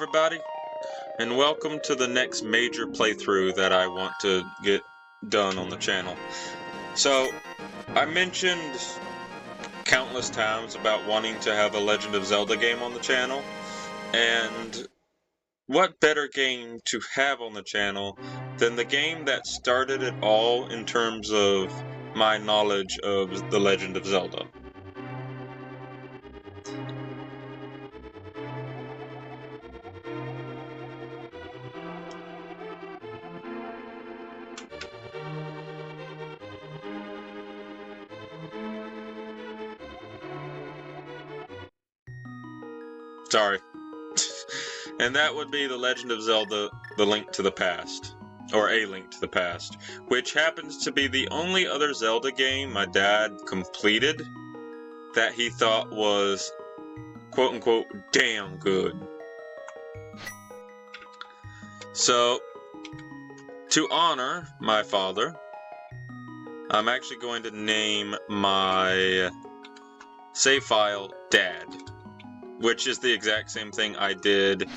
everybody, and welcome to the next major playthrough that I want to get done on the channel. So, I mentioned countless times about wanting to have a Legend of Zelda game on the channel, and what better game to have on the channel than the game that started it all in terms of my knowledge of the Legend of Zelda. Sorry. And that would be The Legend of Zelda, The Link to the Past. Or A Link to the Past. Which happens to be the only other Zelda game my dad completed that he thought was, quote-unquote, damn good. So, to honor my father, I'm actually going to name my save file Dad. Which is the exact same thing I did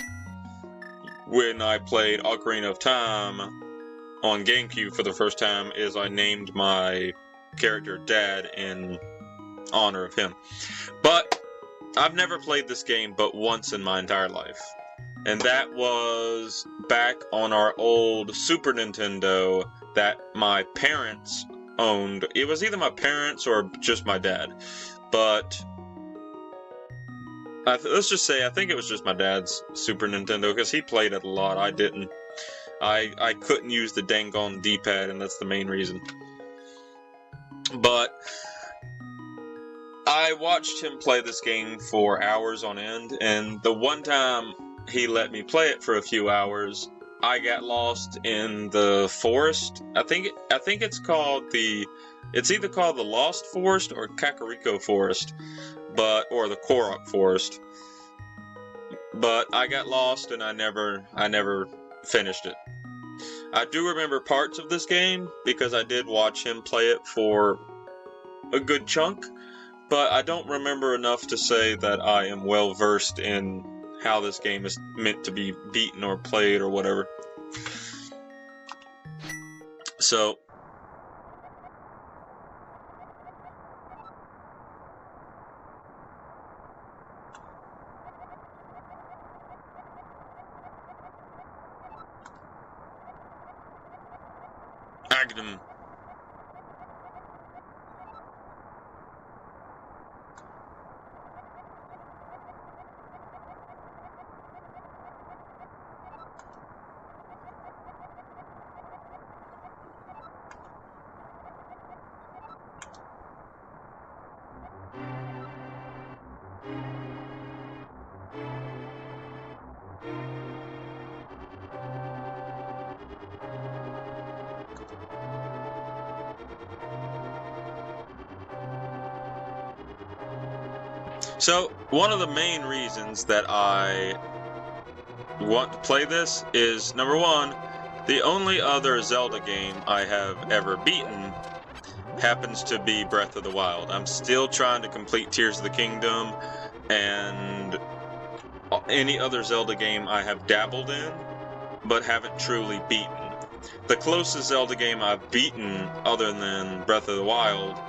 when I played Ocarina of Time on GameCube for the first time, is I named my character Dad in honor of him. But I've never played this game but once in my entire life. And that was back on our old Super Nintendo that my parents owned. It was either my parents or just my dad. But let's just say I think it was just my dad's Super Nintendo, because he played it a lot. I didn't. I couldn't use the dang on D-pad, and that's the main reason. But I watched him play this game for hours on end, and the one time he let me play it for a few hours, I got lost in the forest. I think it's called it's either called the Lost Forest or Kakariko Forest. Or the Korok Forest. But I got lost and I never finished it. I do remember parts of this game because I did watch him play it for a good chunk, but I don't remember enough to say that I am well versed in how this game is meant to be beaten or played or whatever. So Agdam. So, one of the main reasons that I want to play this is, number one, the only other Zelda game I have ever beaten happens to be Breath of the Wild. I'm still trying to complete Tears of the Kingdom, and any other Zelda game I have dabbled in, but haven't truly beaten. The closest Zelda game I've beaten, other than Breath of the Wild,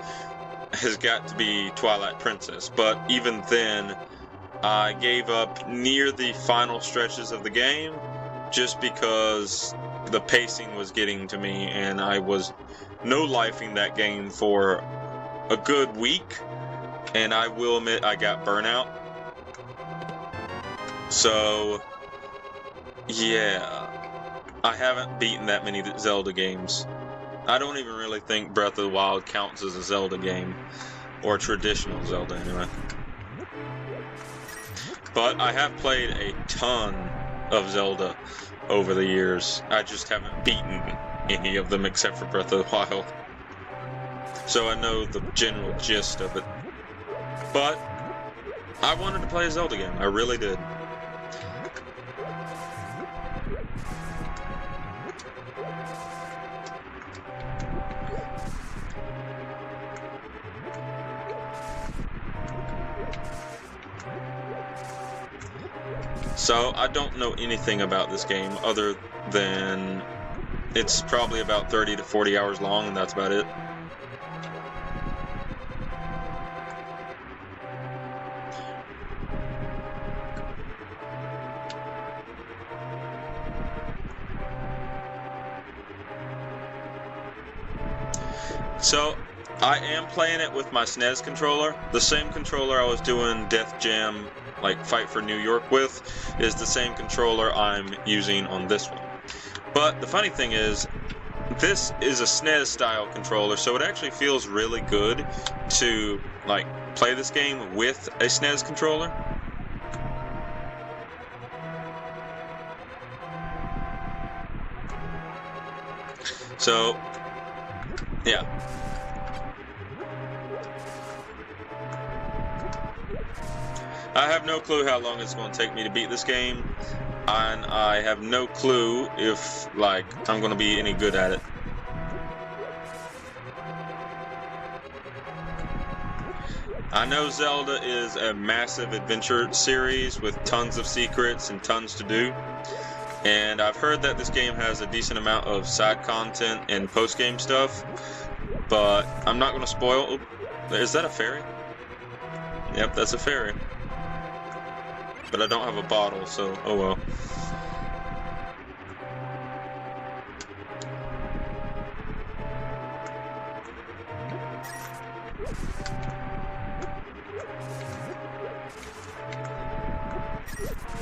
has got to be Twilight Princess, but even then, I gave up near the final stretches of the game just because the pacing was getting to me, and I was no-lifing that game for a good week, and I will admit I got burnout. So, yeah, I haven't beaten that many Zelda games. I don't even really think Breath of the Wild counts as a Zelda game, or a traditional Zelda anyway. But I have played a ton of Zelda over the years. I just haven't beaten any of them except for Breath of the Wild. So I know the general gist of it. But I wanted to play a Zelda game. I really did. So I don't know anything about this game other than it's probably about 30 to 40 hours long, and that's about it. So, I am playing it with my SNES controller. The same controller I was doing Def Jam, like Fight for New York with, is the same controller I'm using on this one. But the funny thing is, this is a SNES style controller, so it actually feels really good to like play this game with a SNES controller. So, yeah. I have no clue how long it's going to take me to beat this game, and I have no clue if, like, I'm going to be any good at it. I know Zelda is a massive adventure series with tons of secrets and tons to do, and I've heard that this game has a decent amount of side content and post-game stuff, but I'm not going to spoil. Is that a fairy? Yep, that's a fairy. But I don't have a bottle, so oh well.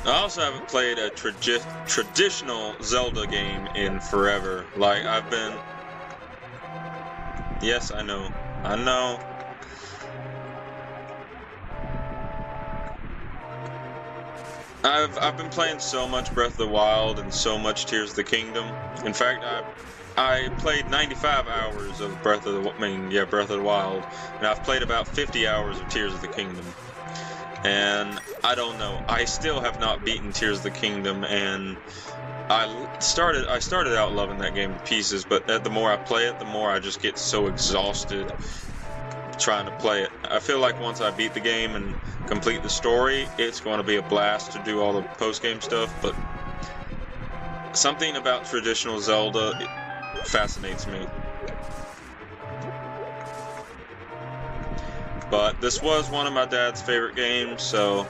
I also haven't played a traditional Zelda game in forever. Like, I've been... Yes, I know. I know. I've been playing so much Breath of the Wild and so much Tears of the Kingdom. In fact, I played 95 hours of Breath of the Wild, and I've played about 50 hours of Tears of the Kingdom. And I don't know, I still have not beaten Tears of the Kingdom, and I started out loving that game to pieces, but the more I play it, the more I just get so exhausted trying to play it. I feel like once I beat the game and complete the story, it's going to be a blast to do all the post-game stuff, but something about traditional Zelda fascinates me. But this was one of my dad's favorite games, so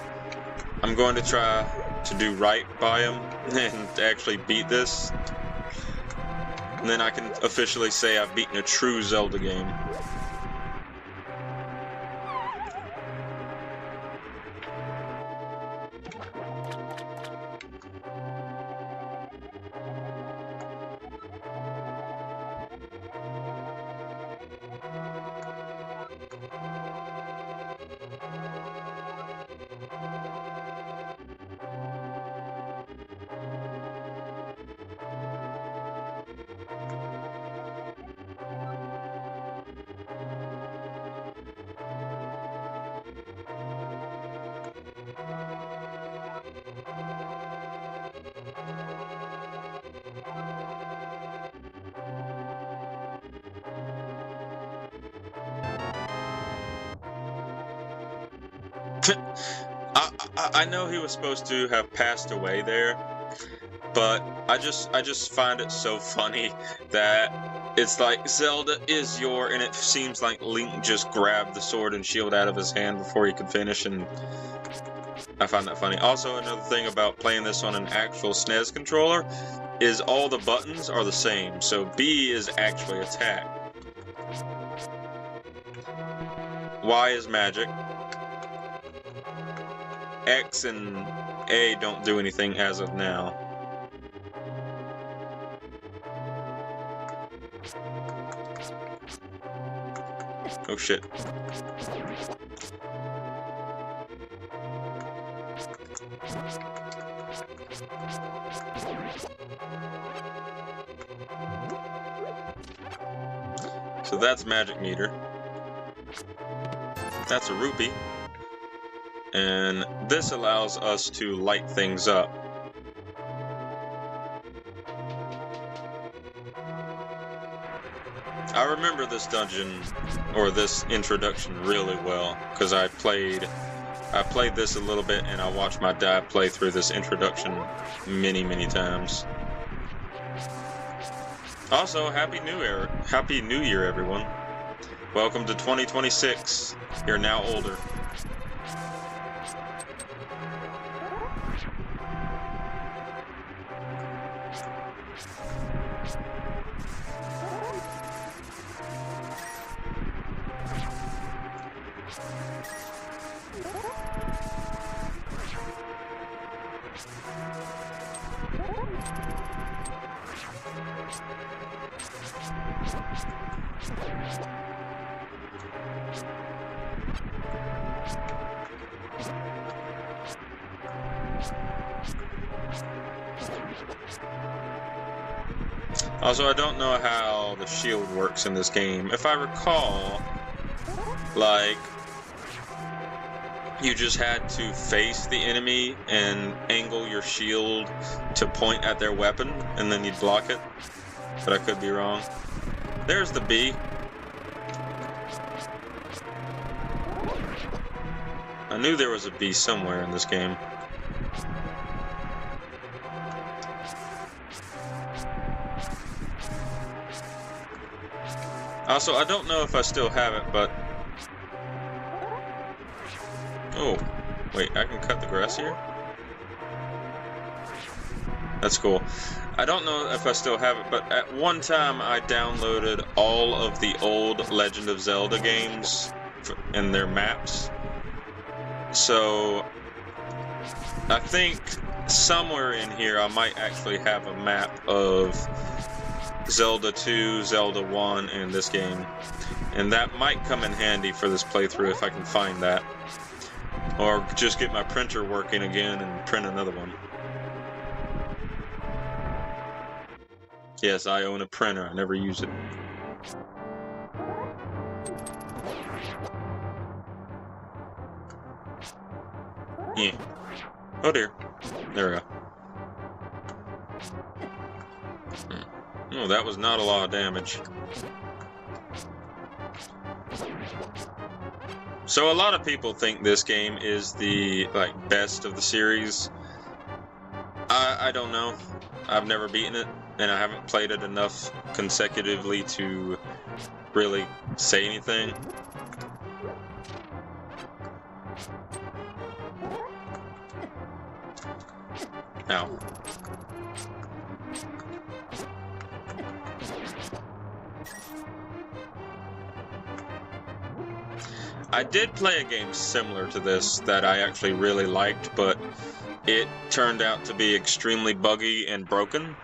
I'm going to try to do right by him and actually beat this. And then I can officially say I've beaten a true Zelda game. I know he was supposed to have passed away there, but I just find it so funny that it's like Zelda is and it seems like Link just grabbed the sword and shield out of his hand before he could finish, and I find that funny. Also, another thing about playing this on an actual SNES controller is all the buttons are the same, so B is actually attack. Y is magic. X and A don't do anything as of now. Oh shit. So that's magic meter. That's a rupee. And this allows us to light things up. I remember this dungeon, or this introduction, really well, because I played I played this a little bit, and I watched my dad play through this introduction many, many times. Also, Happy New Year, everyone. Welcome to 2026. You're now older. Also, I don't know how the shield works in this game. If I recall, like, you just had to face the enemy and angle your shield to point at their weapon, and then you'd block it. But I could be wrong. There's the bee. I knew there was a bee somewhere in this game. Also, I don't know if I still have it, but... Oh, wait, I can cut the grass here? That's cool. I don't know if I still have it, but at one time I downloaded all of the old Legend of Zelda games and their maps. So, I think somewhere in here I might actually have a map of Zelda 2, Zelda 1, and this game. And that might come in handy for this playthrough if I can find that. Or just get my printer working again and print another one. Yes, I own a printer. I never use it. Yeah. Oh dear. There we go. Oh, that was not a lot of damage. So a lot of people think this game is the best of the series. I don't know. I've never beaten it, and I haven't played it enough consecutively to really say anything. Ow. I did play a game similar to this that I actually really liked, but it turned out to be extremely buggy and broken.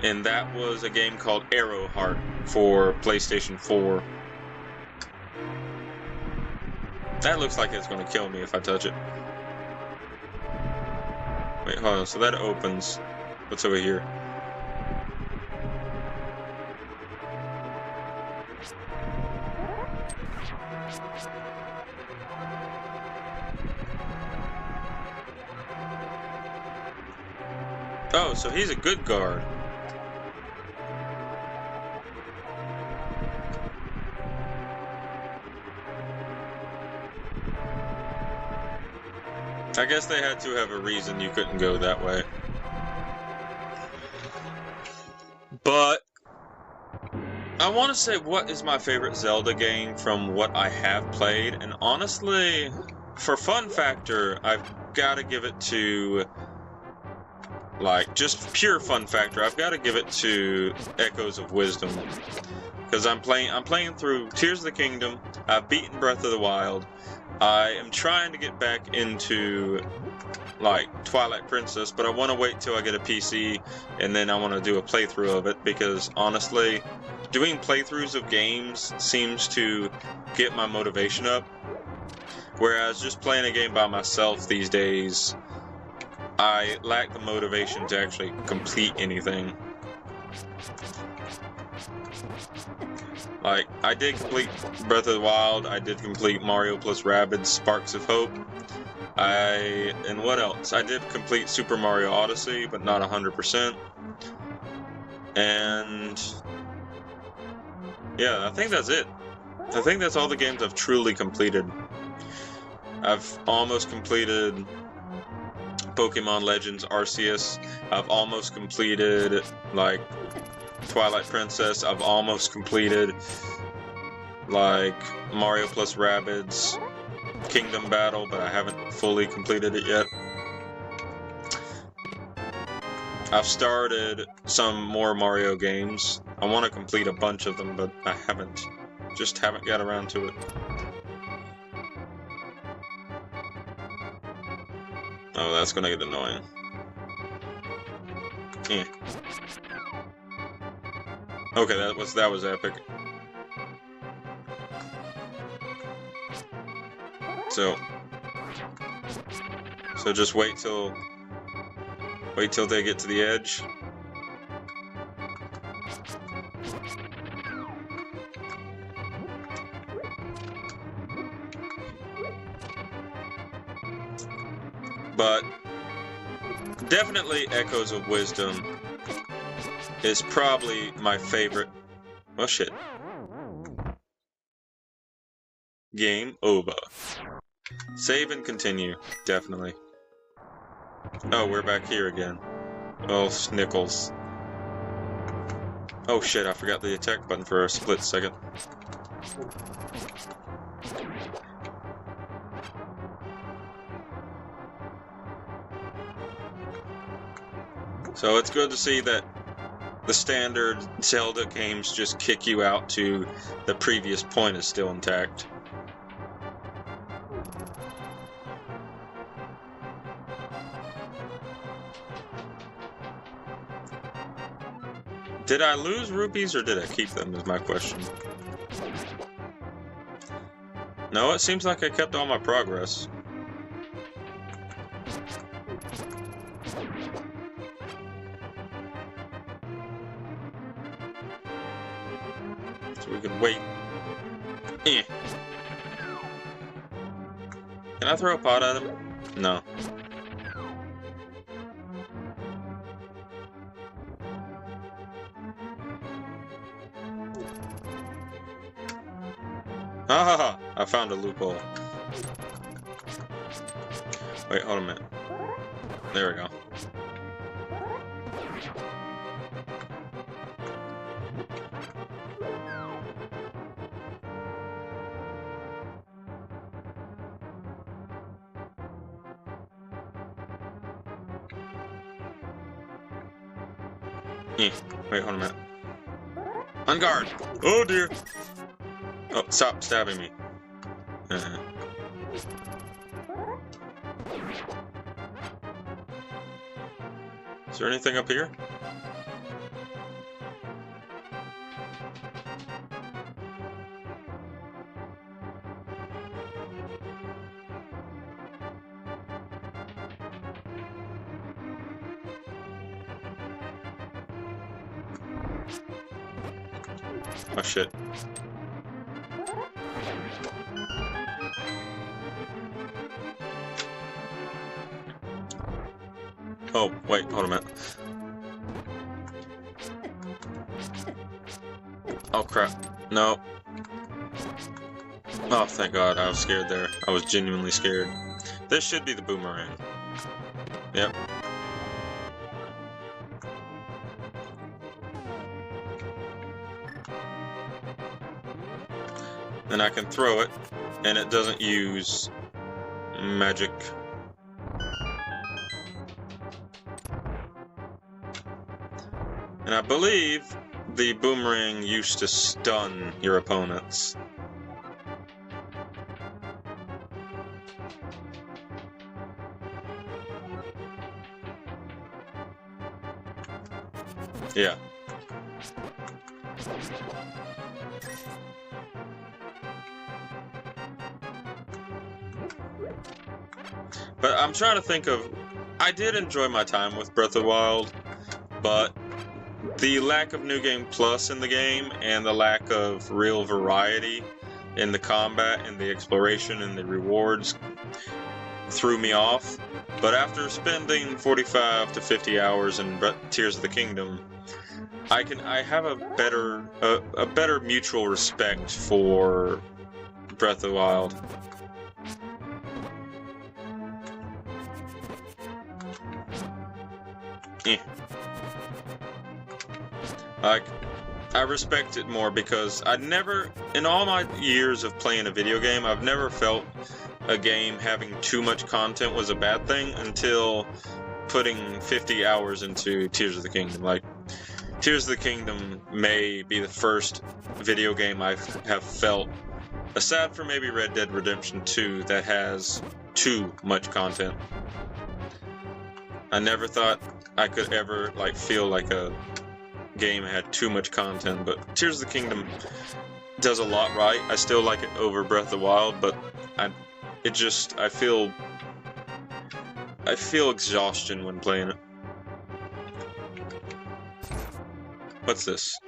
And that was a game called Arrowheart for PlayStation 4. That looks like it's going to kill me if I touch it. Wait, hold on. So that opens. What's over here? Oh, so he's a good guard. I guess they had to have a reason you couldn't go that way. But I want to say, what is my favorite Zelda game from what I have played? And honestly, for fun factor, I've got to give it to, just pure fun factor, I've got to give it to Echoes of Wisdom. Because I'm playing through Tears of the Kingdom, I've beaten Breath of the Wild, I am trying to get back into, Twilight Princess, but I want to wait till I get a PC, and then I want to do a playthrough of it, because honestly, doing playthroughs of games seems to get my motivation up, whereas just playing a game by myself these days, I lack the motivation to actually complete anything. I did complete Breath of the Wild, I did complete Mario plus Rabbids Sparks of Hope, and what else? I did complete Super Mario Odyssey, but not 100%. And yeah, I think that's it. I think that's all the games I've truly completed. I've almost completed Pokemon Legends Arceus. I've almost completed, like, Twilight Princess. I've almost completed, like, Mario plus Rabbids Kingdom Battle, but I haven't fully completed it yet. I've started some more Mario games. I want to complete a bunch of them, but I just haven't got around to it. Oh, that's gonna get annoying. Eh. Okay, that was epic. So just wait till they get to the edge. But definitely Echoes of Wisdom is probably my favorite. Oh shit. Game over. Save and continue, definitely. Oh, we're back here again. Oh, snickles. Oh shit, I forgot the attack button for a split second. So it's good to see that the standard Zelda games just kick you out to the previous point is still intact. Did I lose rupees or did I keep them is my question. No, it seems like I kept all my progress. So we can wait. Eh. Can I throw a pot at him? No. Ah, I found a loophole. Wait, hold a minute. There we go. Wait, hold a minute. On guard! Oh dear! Oh, stop stabbing me. Is there anything up here? Oh shit. Oh, wait, hold a minute. Oh crap. No. Oh, thank God, I was scared there. I was genuinely scared. This should be the boomerang. Yep. And I can throw it, and it doesn't use magic. And I believe the boomerang used to stun your opponents. Yeah. But I'm trying to think of... I did enjoy my time with Breath of the Wild, but the lack of New Game Plus in the game and the lack of real variety in the combat and the exploration and the rewards threw me off. But after spending 45 to 50 hours in Tears of the Kingdom, I have a better mutual respect for Breath of the Wild. eh. Like, I respect it more because I never, in all my years of playing a video game, I've never felt a game having too much content was a bad thing until putting 50 hours into Tears of the Kingdom. Like, Tears of the Kingdom may be the first video game I have felt, aside from maybe Red Dead Redemption 2, that has too much content. I never thought I could ever like feel like a game had too much content, but Tears of the Kingdom does a lot right. I still like it over Breath of the Wild, but I feel exhaustion when playing it. What's this?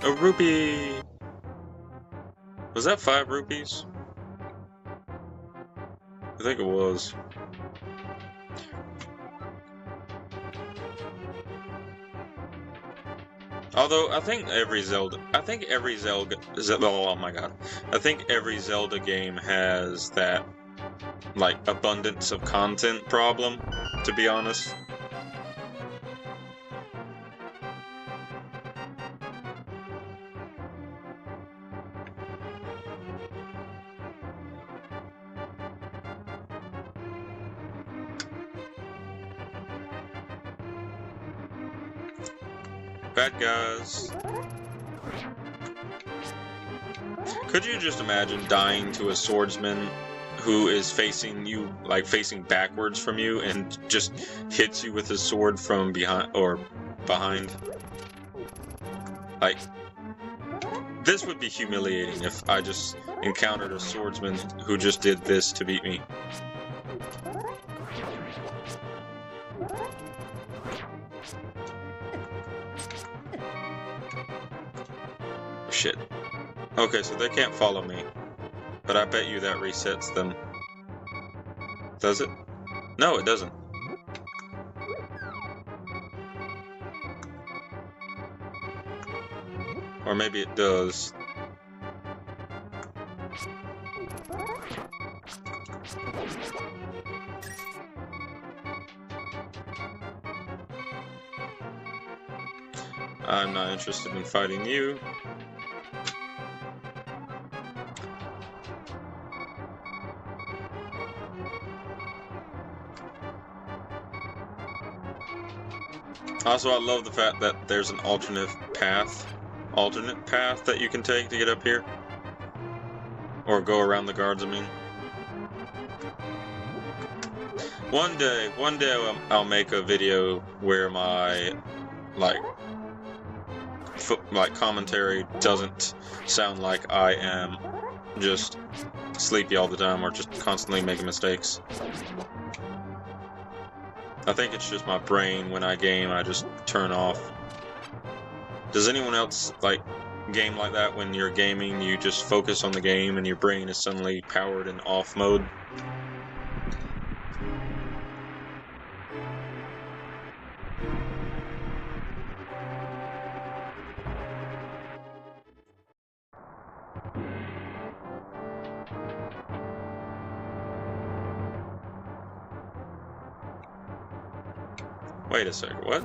A rupee! Was that 5 rupees? I think it was. Although, I think every Zelda, oh my god. I think every Zelda game has that, like, abundance of content problem, to be honest. Bad guys. Could you just imagine dying to a swordsman who is facing you, like facing backwards from you, and just hits you with his sword from behind or behind? Like, this would be humiliating if I just encountered a swordsman who just did this to beat me. Shit. Okay, so they can't follow me. But I bet you that resets them. Does it? No, it doesn't. Or maybe it does. I'm not interested in fighting you. Also, I love the fact that there's an alternate path that you can take to get up here. Or go around the guards, I mean. One day I'll make a video where my, like commentary doesn't sound like I am just sleepy all the time or just constantly making mistakes. I think it's just my brain when I game, I just turn off. Does anyone else like game like that when you're gaming, you just focus on the game and your brain is suddenly powered in off mode? Wait a second, what?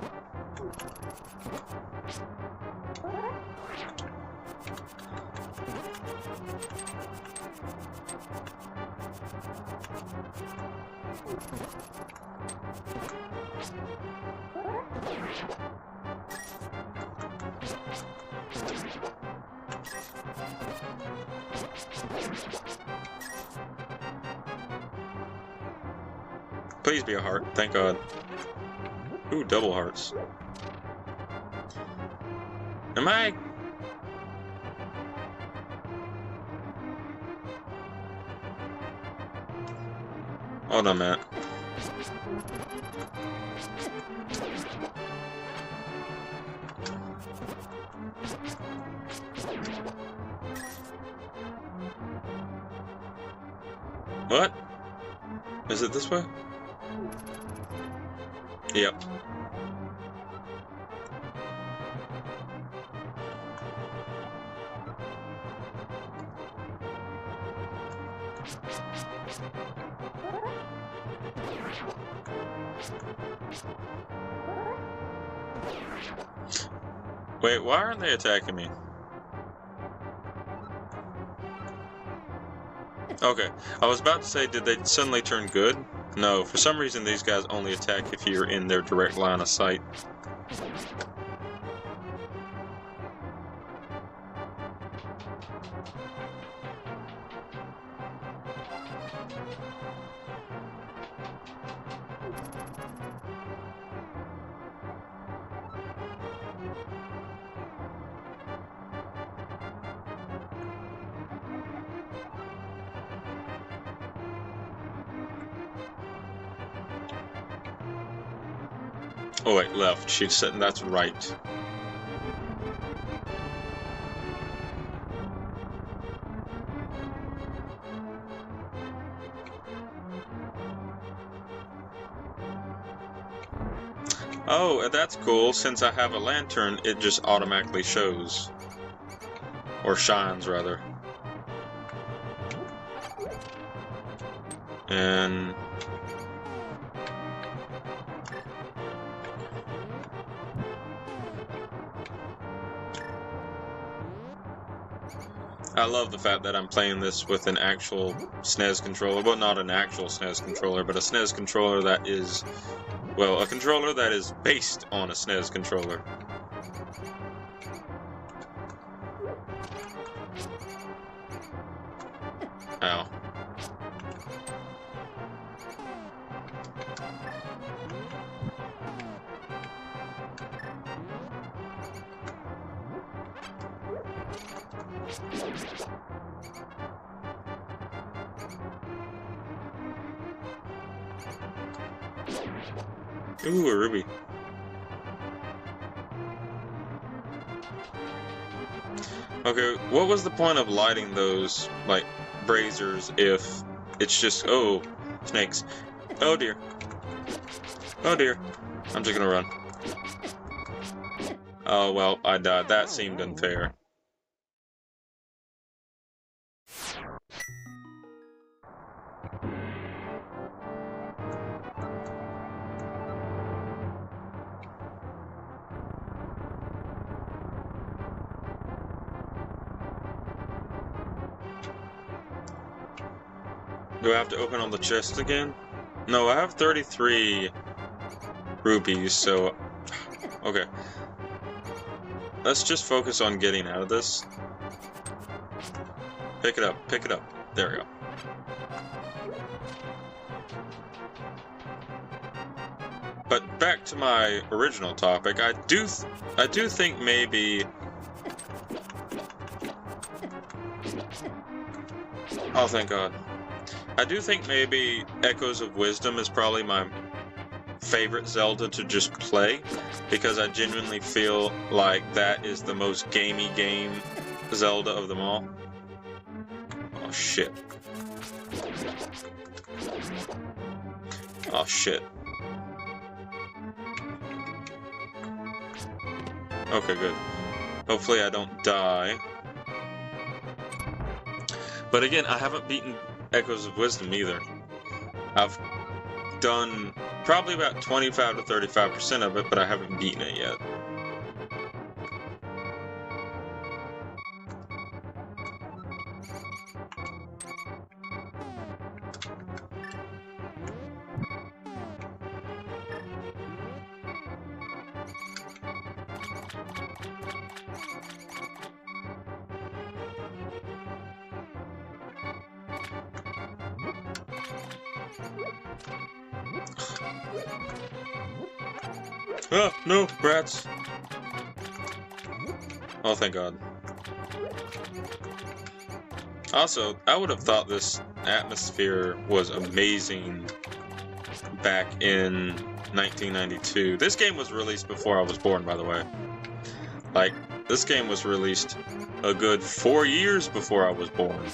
Please be a heart, thank God. Ooh, double hearts. Am I... Hold on, Matt. What? Is it this way? Yep. Wait, why aren't they attacking me? Okay, I was about to say, did they suddenly turn good? No, for some reason these guys only attack if you're in their direct line of sight. Oh wait, left. She said that's right. Oh, that's cool. Since I have a lantern, it just automatically shows. Or shines, rather. And... I love the fact that I'm playing this with an actual SNES controller. Well, not an actual SNES controller, but a SNES controller that is... well, a controller that is based on a SNES controller. Ow. Ooh, a ruby. Okay, what was the point of lighting those, like, braziers if it's just... oh, snakes. Oh dear. Oh dear. I'm just gonna run. Oh, well, I died. That seemed unfair. Do I have to open all the chests again? No, I have 33 rupees, so... okay. Let's just focus on getting out of this. Pick it up, pick it up. There we go. But back to my original topic, I do think maybe... oh, thank God. I do think maybe Echoes of Wisdom is probably my favorite Zelda to just play, because I genuinely feel like that is the most gamey game Zelda of them all. Oh shit. Oh shit. Okay, good. Hopefully I don't die. But again, I haven't beaten Echoes of Wisdom either. I've done probably about 25 to 35% of it, but I haven't beaten it yet. Oh, no, rats. Oh, thank God. Also, I would have thought this atmosphere was amazing back in 1992. This game was released before I was born, by the way. Like, this game was released a good 4 years before I was born.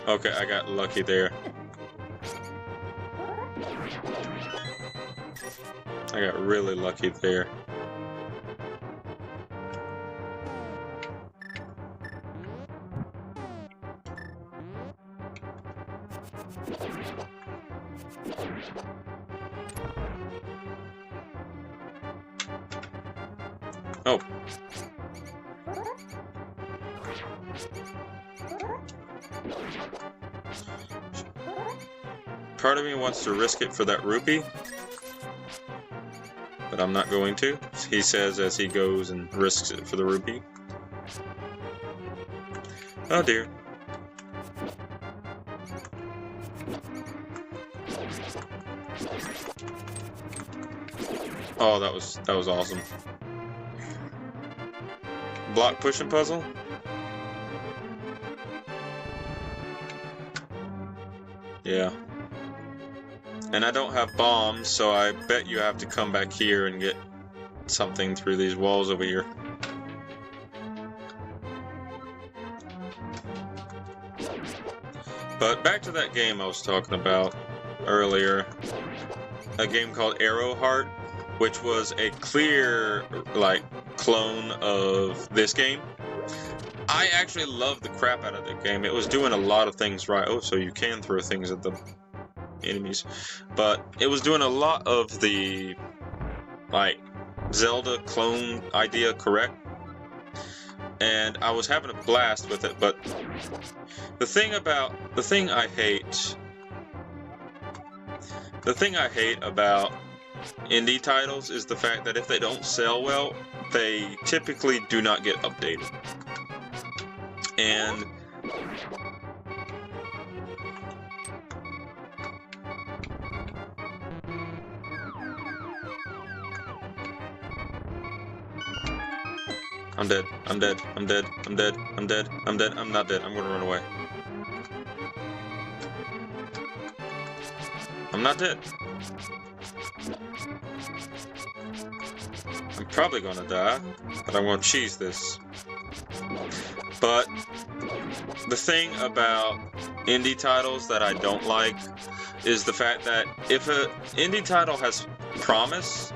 Okay, I got lucky there. I got really lucky there. Oh. Part of me wants to risk it for that rupee, but I'm not going to, he says as he goes and risks it for the rupee. Oh dear. Oh, that was awesome. Block pushing puzzle? Yeah. And I don't have bombs, so I bet you have to come back here and get something through these walls over here. But back to that game I was talking about earlier. A game called Arrowheart, which was a clear, like, clone of this game. I actually loved the crap out of the game. It was doing a lot of things right. Oh, so you can throw things at the enemies. But it was doing a lot of the, like, Zelda clone idea correct. And I was having a blast with it, but the thing I hate about indie titles is the fact that if they don't sell well, they typically do not get updated. And I'm dead. I'm dead. I'm dead. I'm dead. I'm dead. I'm dead. I'm not dead. I'm gonna run away. I'm not dead. I'm probably gonna die, but I'm gonna cheese this. But the thing about indie titles that I don't like is the fact that if an indie title has promise,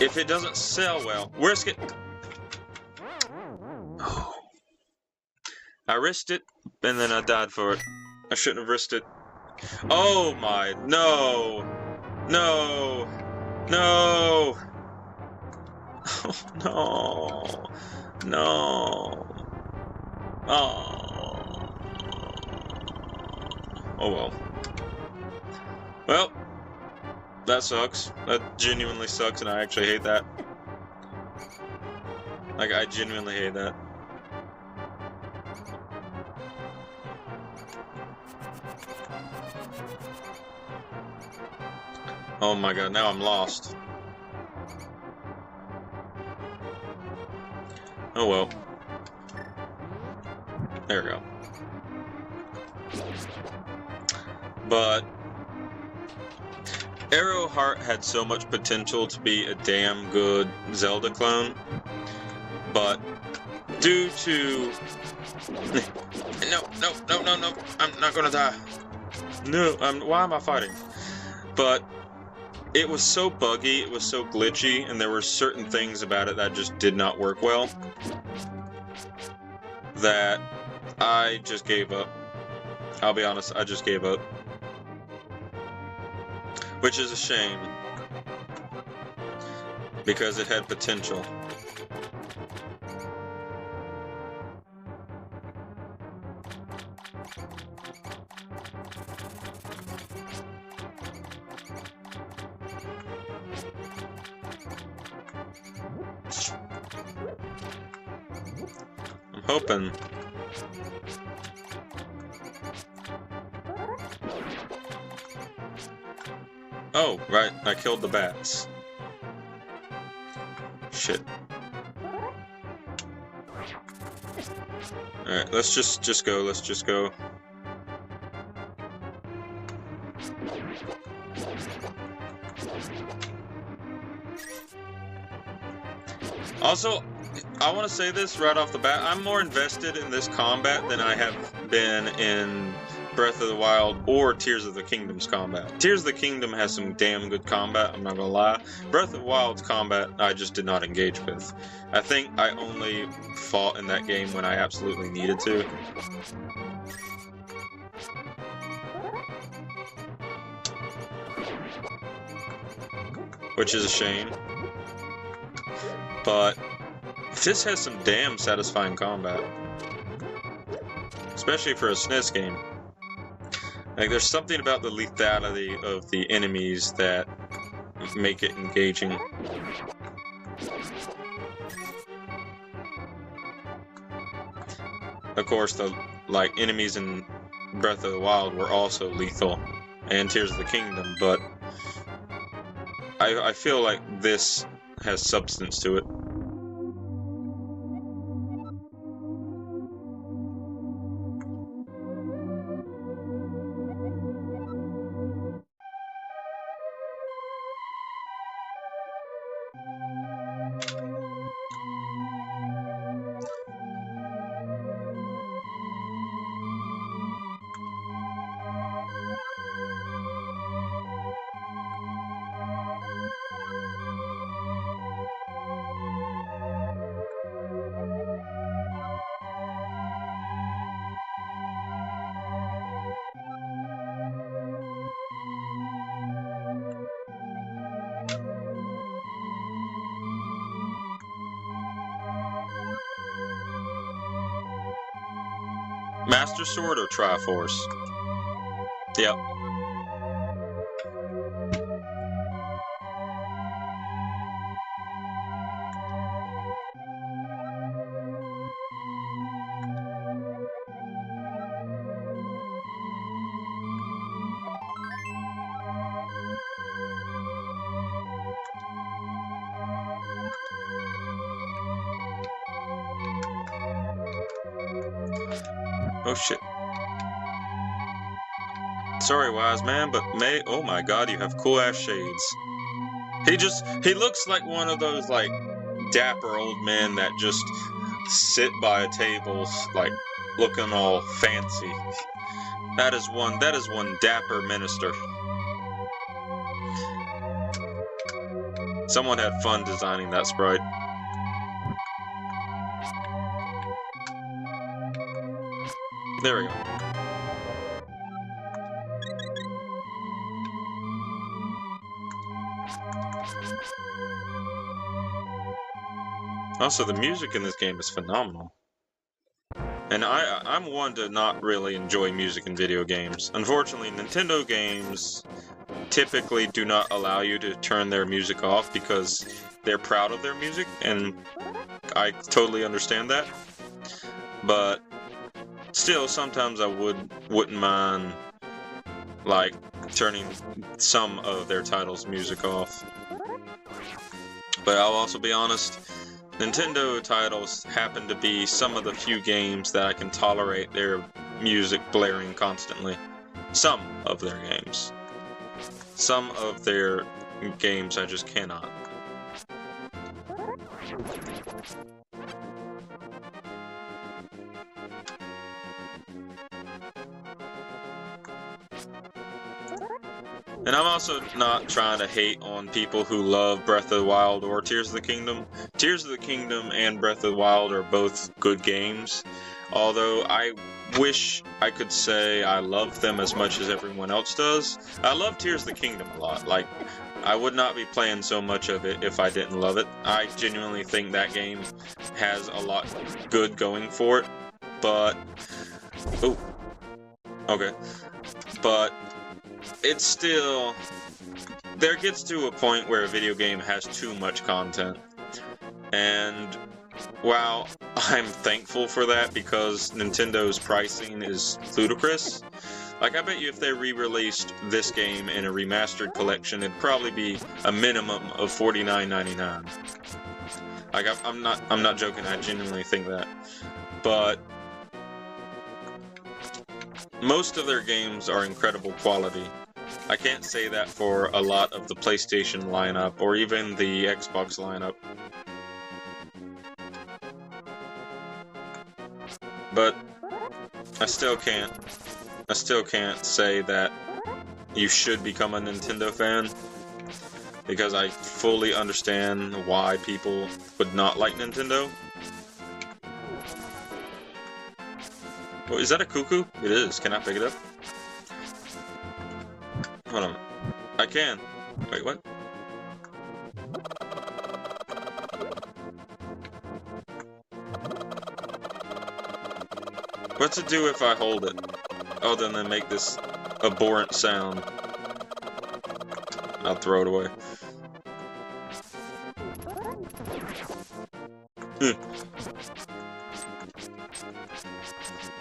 if it doesn't sell well, risk it. I risked it, and then I died for it. I shouldn't have risked it. Oh my, no! No! No! Oh, no! No! Oh. Oh well. Well, that sucks. That genuinely sucks, and I actually hate that. Like, I genuinely hate that. Oh my god, now I'm lost. Oh well. There we go. But Arrowheart had so much potential to be a damn good Zelda clone, but due to no, I'm not gonna die. No, why am I fighting? But it was so buggy, it was so glitchy, and there were certain things about it that just did not work well, that I just gave up. I'll be honest, I just gave up. Which is a shame, because it had potential. I'm hoping. Oh, right, I killed the bats. Shit. Alright, let's just go, let's just go. Also, I want to say this right off the bat. I'm more invested in this combat than I have been in Breath of the Wild or Tears of the Kingdom's combat. Tears of the Kingdom has some damn good combat, I'm not gonna lie. Breath of the Wild's combat I just did not engage with. I think I only fought in that game when I absolutely needed to. Which is a shame. But this has some damn satisfying combat. Especially for a SNES game. Like, there's something about the lethality of the enemies that make it engaging. Of course, the enemies in Breath of the Wild were also lethal, and Tears of the Kingdom, but I feel like this has substance to it. Master Sword or Triforce? Yep. Oh shit. Sorry, wise man, but oh my god, you have cool ass shades. He looks like one of those, like, dapper old men that just sit by a table, like, looking all fancy. That is one dapper minister. Someone had fun designing that sprite. There we go. Also, the music in this game is phenomenal. And I'm one to not really enjoy music in video games. Unfortunately, Nintendo games typically do not allow you to turn their music off because they're proud of their music, and I totally understand that. But still, sometimes I wouldn't mind, like, turning some of their titles' music off. But I'll also be honest, Nintendo titles happen to be some of the few games that I can tolerate their music blaring constantly. Some of their games. Some of their games I just cannot. And I'm also not trying to hate on people who love Breath of the Wild or Tears of the Kingdom. Tears of the Kingdom and Breath of the Wild are both good games, although I wish I could say I love them as much as everyone else does. I love Tears of the Kingdom a lot. Like, I would not be playing so much of it if I didn't love it. I genuinely think that game has a lot good going for it, but... Oh. Okay. But it's still... There gets to a point where a video game has too much content. And while I'm thankful for that because Nintendo's pricing is ludicrous, like, I bet you if they re-released this game in a remastered collection, it'd probably be a minimum of $49.99. Like, I'm not joking, I genuinely think that. But most of their games are incredible quality. I can't say that for a lot of the PlayStation lineup or even the Xbox lineup. But I still can't say that you should become a Nintendo fan, because I fully understand why people would not like Nintendo. Oh, is that a cuckoo? It is. Can I pick it up? Hold on. I can. Wait, what? What's it do if I hold it? Oh, then they make this abhorrent sound. I'll throw it away.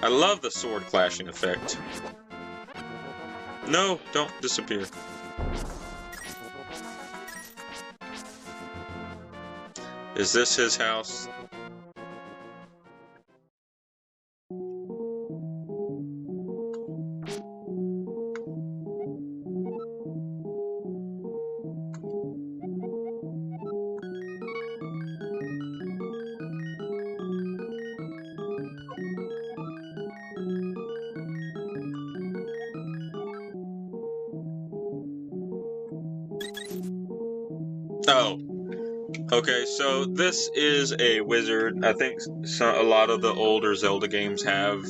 I love the sword clashing effect. No, don't disappear. Is this his house? Oh. Okay, so this is a wizard. I think a lot of the older Zelda games have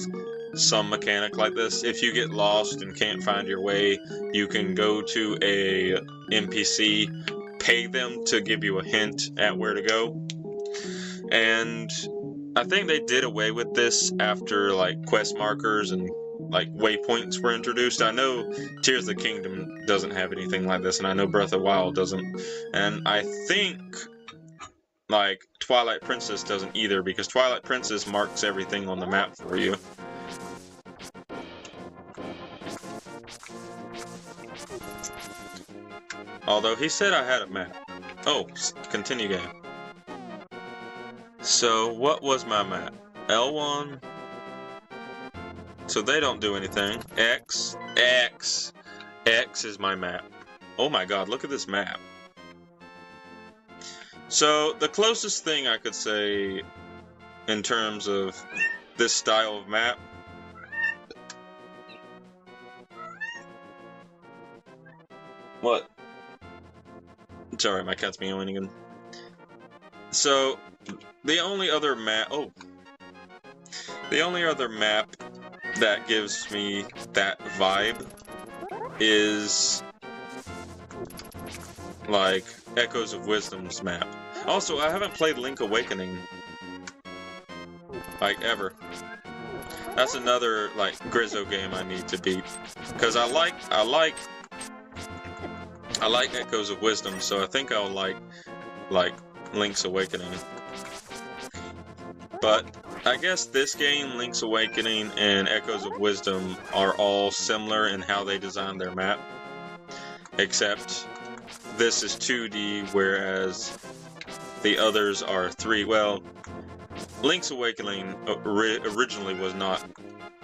some mechanic like this. If you get lost and can't find your way, you can go to a NPC, pay them to give you a hint at where to go. And I think they did away with this after like quest markers and like waypoints were introduced. I know Tears of the Kingdom doesn't have anything like this, and I know Breath of the Wild doesn't. And I think like Twilight Princess doesn't either, because Twilight Princess marks everything on the map for you. Although he said I had a map. Oh, continue game. So what was my map? L1. So they don't do anything. X is my map. Oh my god, look at this map. So the closest thing I could say in terms of this style of map What? Sorry, my cat's meowing again. So, the only other map that gives me that vibe is like Echoes of Wisdom's map. Also, I haven't played Link Awakening like ever. That's another like Grizzo game I need to beat, because I like Echoes of Wisdom, so I think I'll like Link's Awakening. But I guess this game, Link's Awakening and Echoes of Wisdom, are all similar in how they design their map, except this is 2D, whereas the others are 3D. Well, Link's Awakening originally was not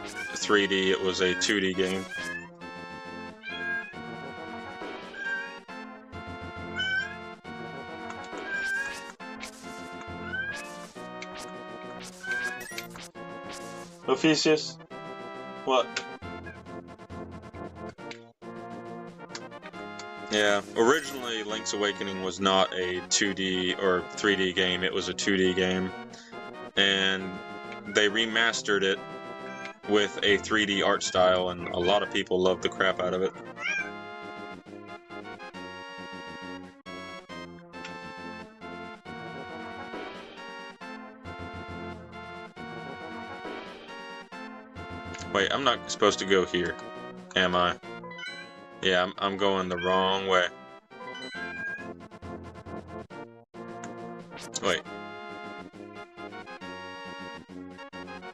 3D, it was a 2D game. Ophiuchus? What? Yeah, originally Link's Awakening was not a 2D or 3D game, it was a 2D game. And they remastered it with a 3D art style, and a lot of people loved the crap out of it. Wait, I'm not supposed to go here, am I? Yeah, I'm going the wrong way. Wait.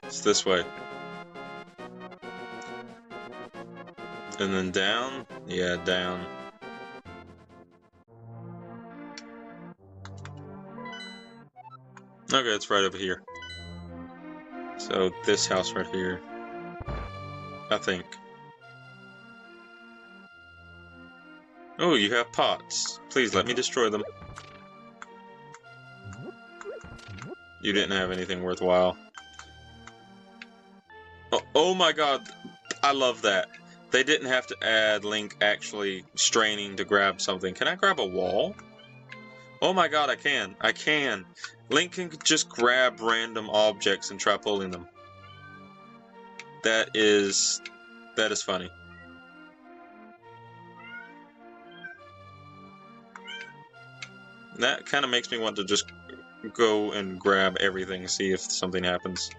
It's this way. And then down? Yeah, down. Okay, it's right over here. So, this house right here. I think. Oh, you have pots. Please let me destroy them. You didn't have anything worthwhile. Oh my god, I love that. They didn't have to add Link actually straining to grab something. Can I grab a wall? Oh my god, I can. I can. Link can just grab random objects and try pulling them. That is funny. That kind of makes me want to just go and grab everything and see if something happens.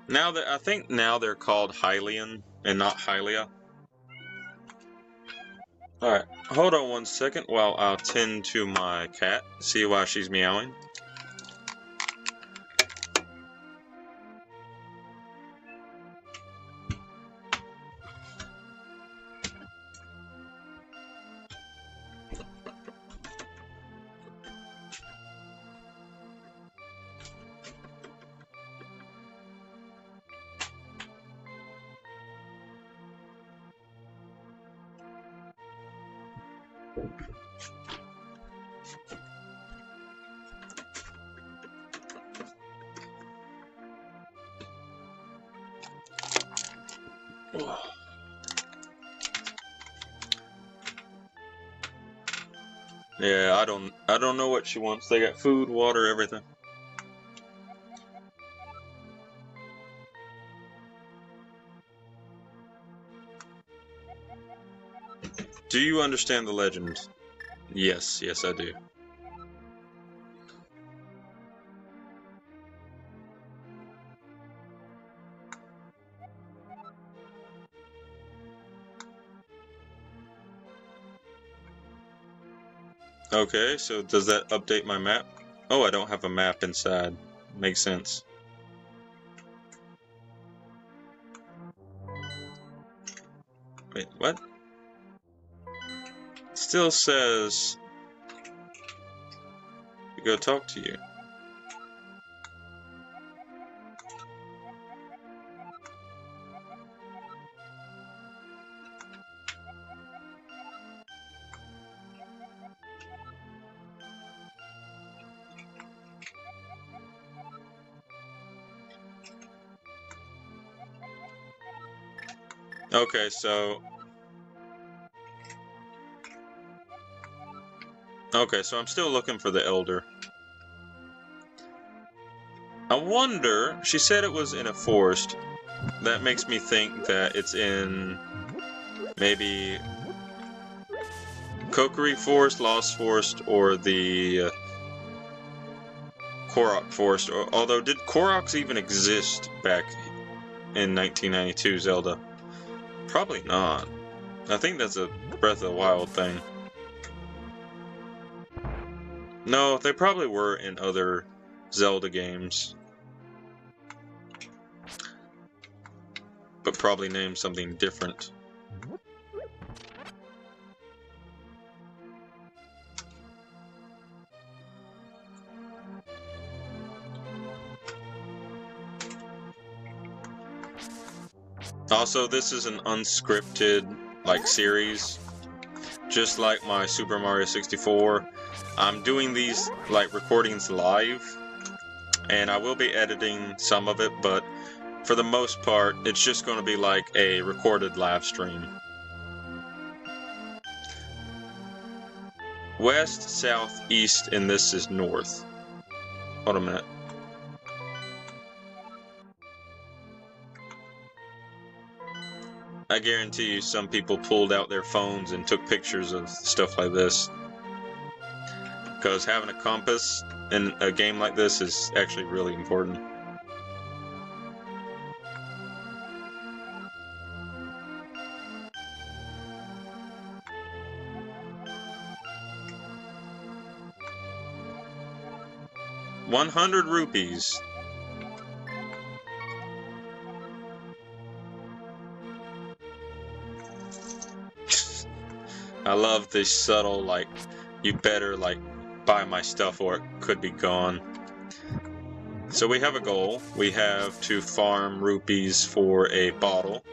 Now that I think now they're called Hylian and not Hylia. Alright, hold on one second while I'll tend to my cat, see why she's meowing. Yeah, I don't know what she wants. They got food, water, everything. Do you understand the legend? Yes, yes I do. Okay, so does that update my map? Oh, I don't have a map inside. Makes sense. Wait, what? It still says to go talk to you. Okay, so I'm still looking for the Elder. I wonder, she said it was in a forest. That makes me think that it's in maybe Kokiri Forest, Lost Forest, or the Korok Forest. Although, did Koroks even exist back in 1992 Zelda? Probably not. I think that's a Breath of the Wild thing. No, they probably were in other Zelda games. But probably named something different. Also, this is an unscripted, series. Just like my Super Mario 64. I'm doing these, recordings live. And I will be editing some of it, but for the most part, it's just going to be like a recorded live stream. West, south, east, and this is north. Hold a minute. I guarantee you some people pulled out their phones and took pictures of stuff like this. Because having a compass in a game like this is actually really important. 100 rupees. I love this subtle, like, you better, like, buy my stuff or it could be gone. So we have a goal. We have to farm rupees for a bottle.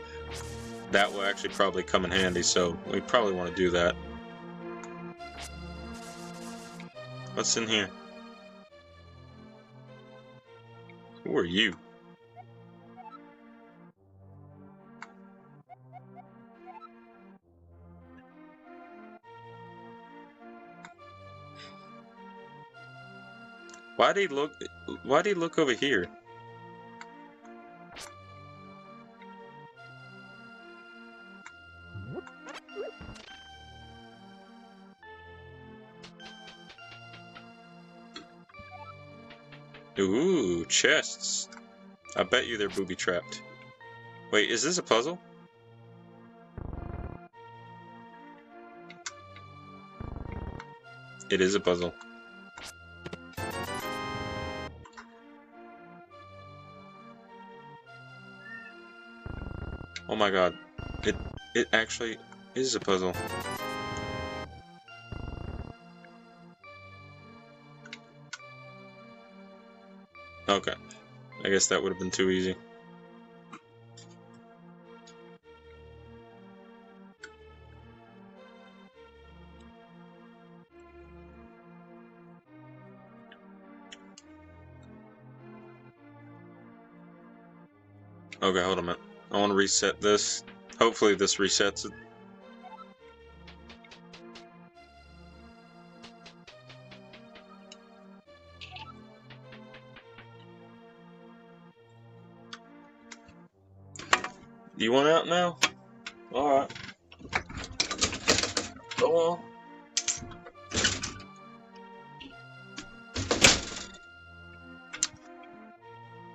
That will actually probably come in handy, so we probably want to do that. What's in here? Who are you? Why'd he look over here? Ooh, chests. I bet you they're booby-trapped. Wait, is this a puzzle? It is a puzzle. Oh my god. It actually is a puzzle. Okay. I guess that would have been too easy. Okay, hold on a minute. I want to reset this. Hopefully this resets it. You want out now? Alright. Go on.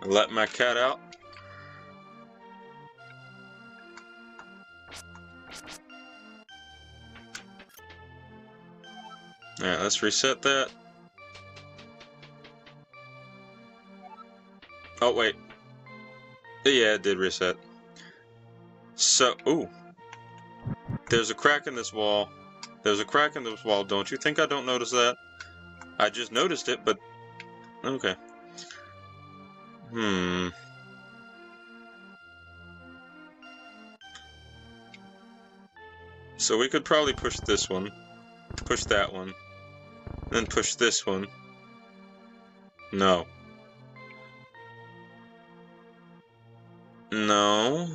Let my cat out. Alright, let's reset that. Oh, wait. Yeah, it did reset. So, ooh. There's a crack in this wall. There's a crack in this wall. Don't you think I don't notice that? I just noticed it, but... Okay. So we could probably push this one. Push that one. Then push this one. No. No.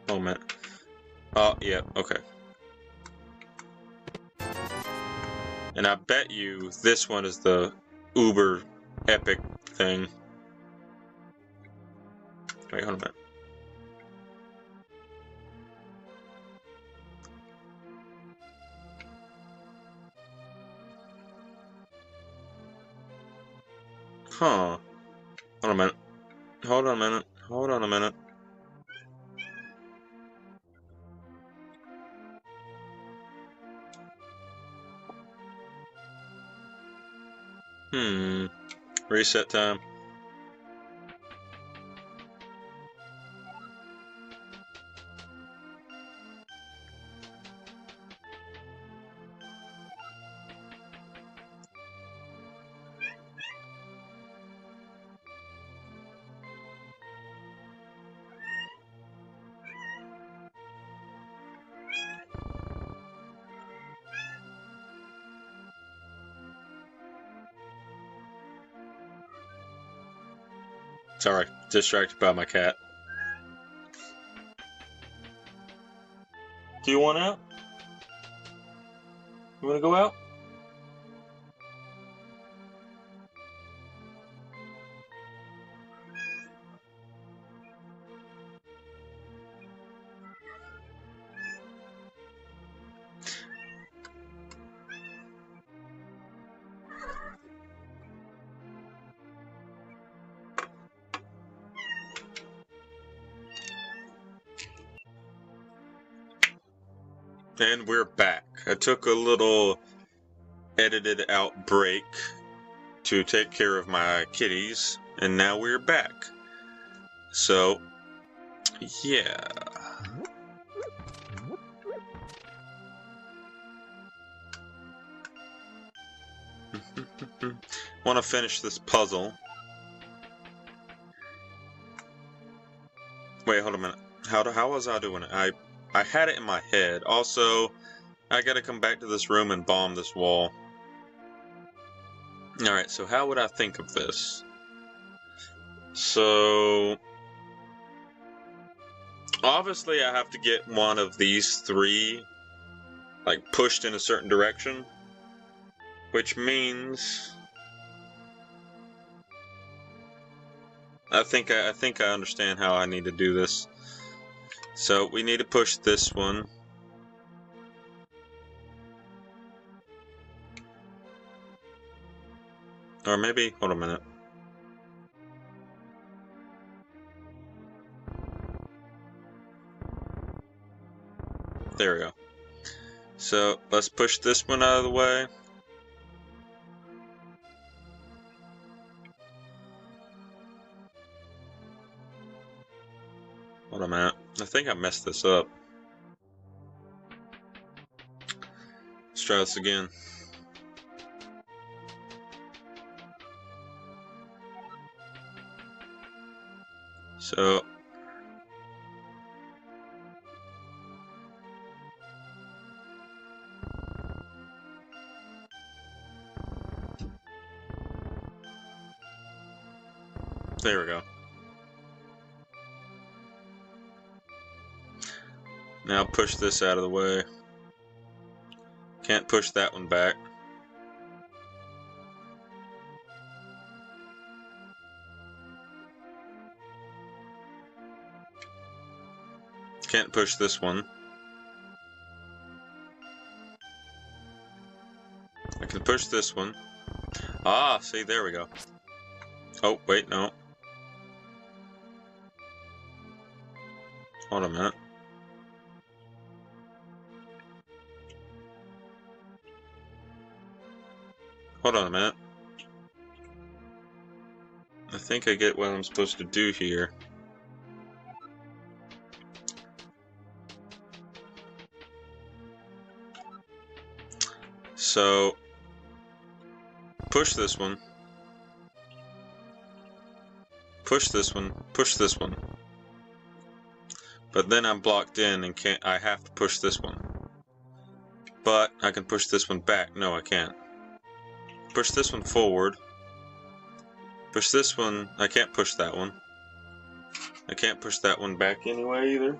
Oh, man. Oh, yeah, okay. And I bet you this one is the uber epic thing. Wait, hold on a minute. Huh. Hold on a minute. Hold on a minute. Hold on a minute. Reset time. Sorry, distracted by my cat. Do you want out? You want to go out? And we're back. I took a little edited out break to take care of my kitties, and now we're back. So, yeah. Want to finish this puzzle. Wait, hold a minute. How was I doing it? I had it in my head. Also, I gotta come back to this room and bomb this wall. Alright, so how would I think of this? So, obviously I have to get one of these three, like, pushed in a certain direction. Which means... I think I understand how I need to do this. So we need to push this one. Or maybe, hold a minute. There we go. So let's push this one out of the way. Hold a minute. I think I messed this up. Let's try this again. So there we go. Now push this out of the way. Can't push that one back. Can't push this one. I can push this one. Ah, see, there we go. Oh, wait, no. Hold a minute. Hold on a minute. I think I get what I'm supposed to do here. So, push this one. Push this one. Push this one. But then I'm blocked in and can't. I have to push this one. But I can push this one back. No, I can't. Push this one forward. Push this one. I can't push that one. I can't push that one back anyway either.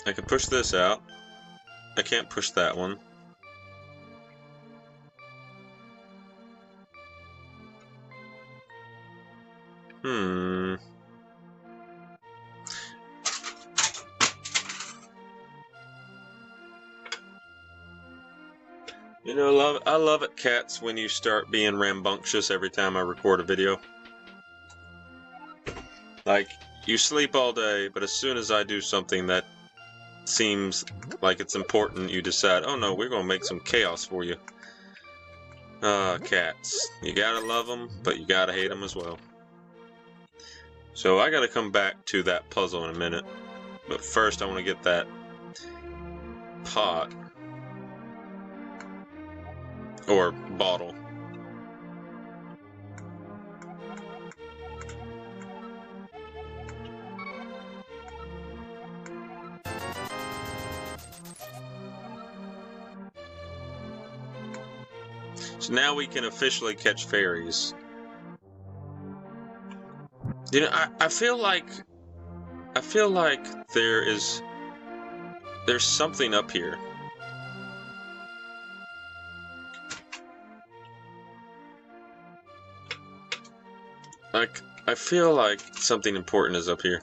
I can push this out. I can't push that one. You know, I love it, cats, when you start being rambunctious every time I record a video. Like, you sleep all day, but as soon as I do something that seems like it's important, you decide, oh no, we're gonna make some chaos for you. Cats. You gotta love them, but you gotta hate them as well. So I gotta come back to that puzzle in a minute. But first I want to get that pot. Or bottle. So now we can officially catch fairies. You know, I feel like there's something up here. Like, I feel like something important is up here.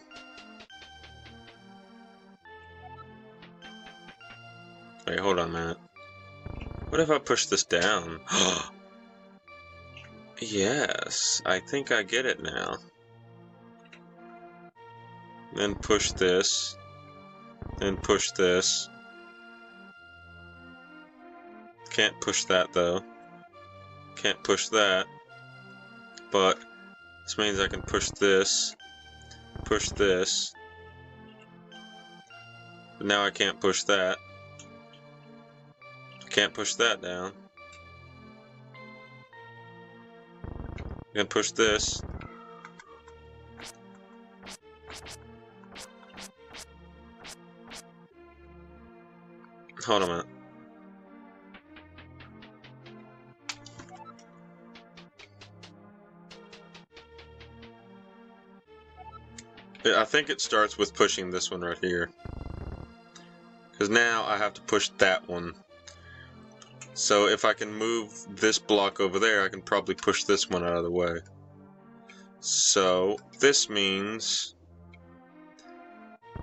Wait, hold on a minute. What if I push this down? Yes, I think I get it now. Then push this. Then push this. Can't push that though. Can't push that. But this means I can push this. Push this. But now I can't push that. I can't push that down. I can push this. Hold on a minute. I think it starts with pushing this one right here. Because now I have to push that one. So if I can move this block over there, I can probably push this one out of the way. So this means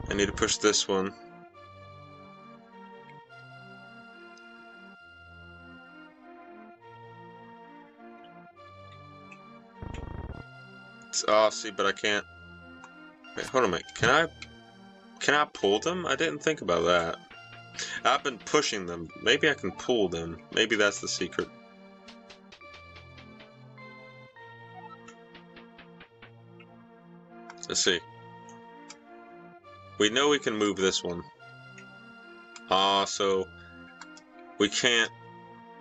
I need to push this one. Oh, see, but I can't. Wait, hold on a minute. Can I pull them? I didn't think about that. I've been pushing them. Maybe I can pull them. Maybe that's the secret. Let's see. We know we can move this one. So we can't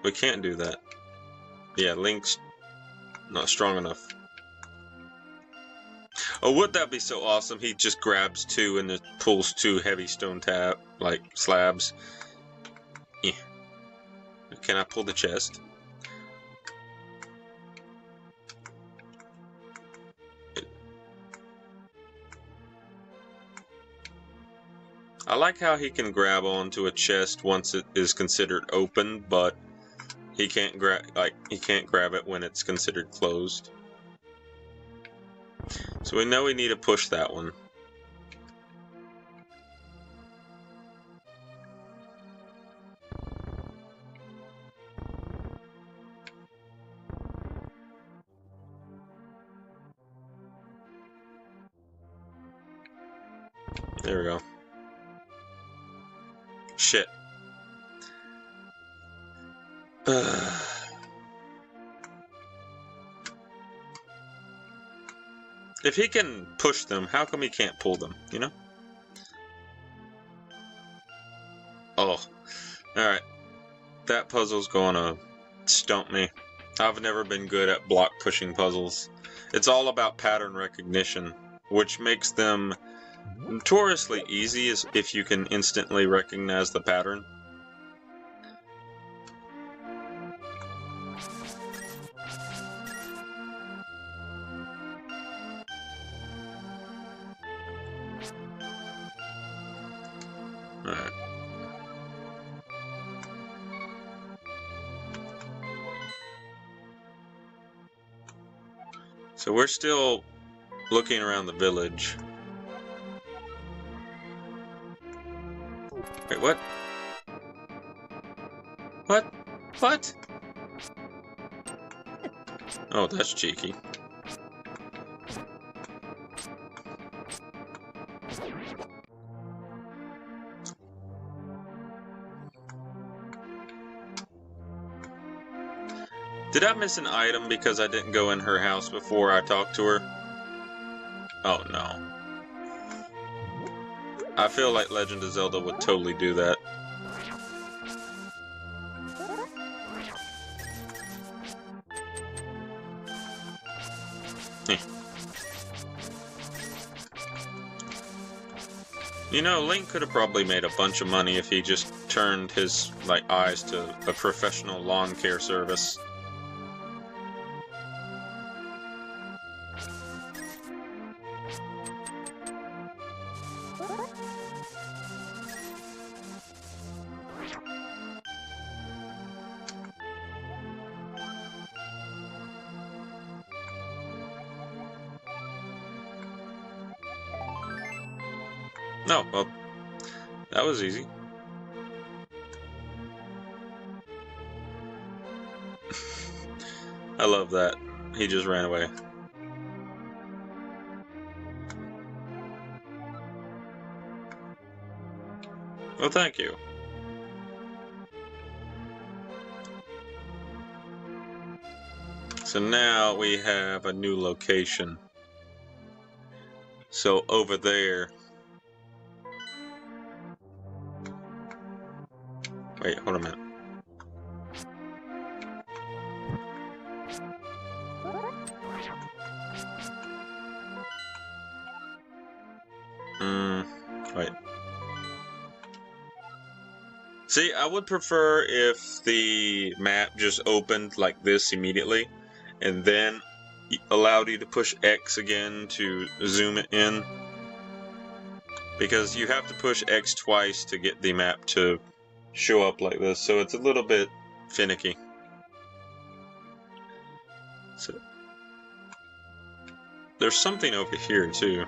do that. Yeah, Link's not strong enough. Oh, would that be so awesome? He just grabs two and just pulls two heavy stone like slabs. Yeah. Can I pull the chest? I like how he can grab onto a chest once it is considered open, but he can't grab it when it's considered closed. So we know we need to push that one. There we go. Shit. If he can push them, how come he can't pull them, you know? Oh. Alright. That puzzle's gonna stump me. I've never been good at block pushing puzzles. It's all about pattern recognition, which makes them notoriously easy if you can instantly recognize the pattern. Alright. So we're still looking around the village. Wait, what? What? What? Oh, that's cheeky. Did I miss an item because I didn't go in her house before I talked to her? Oh no. I feel like Legend of Zelda would totally do that. You know, Link could have probably made a bunch of money if he just turned his eyes to a professional lawn care service. No, well, that was easy. I love that. He just ran away. Well, thank you. So now we have a new location. So over there. Wait, hold a minute. Wait. See, I would prefer if the map just opened like this immediately, and then allowed you to push X again to zoom it in. Because you have to push X twice to get the map to show up like this, so it's a little bit finicky. So, there's something over here too.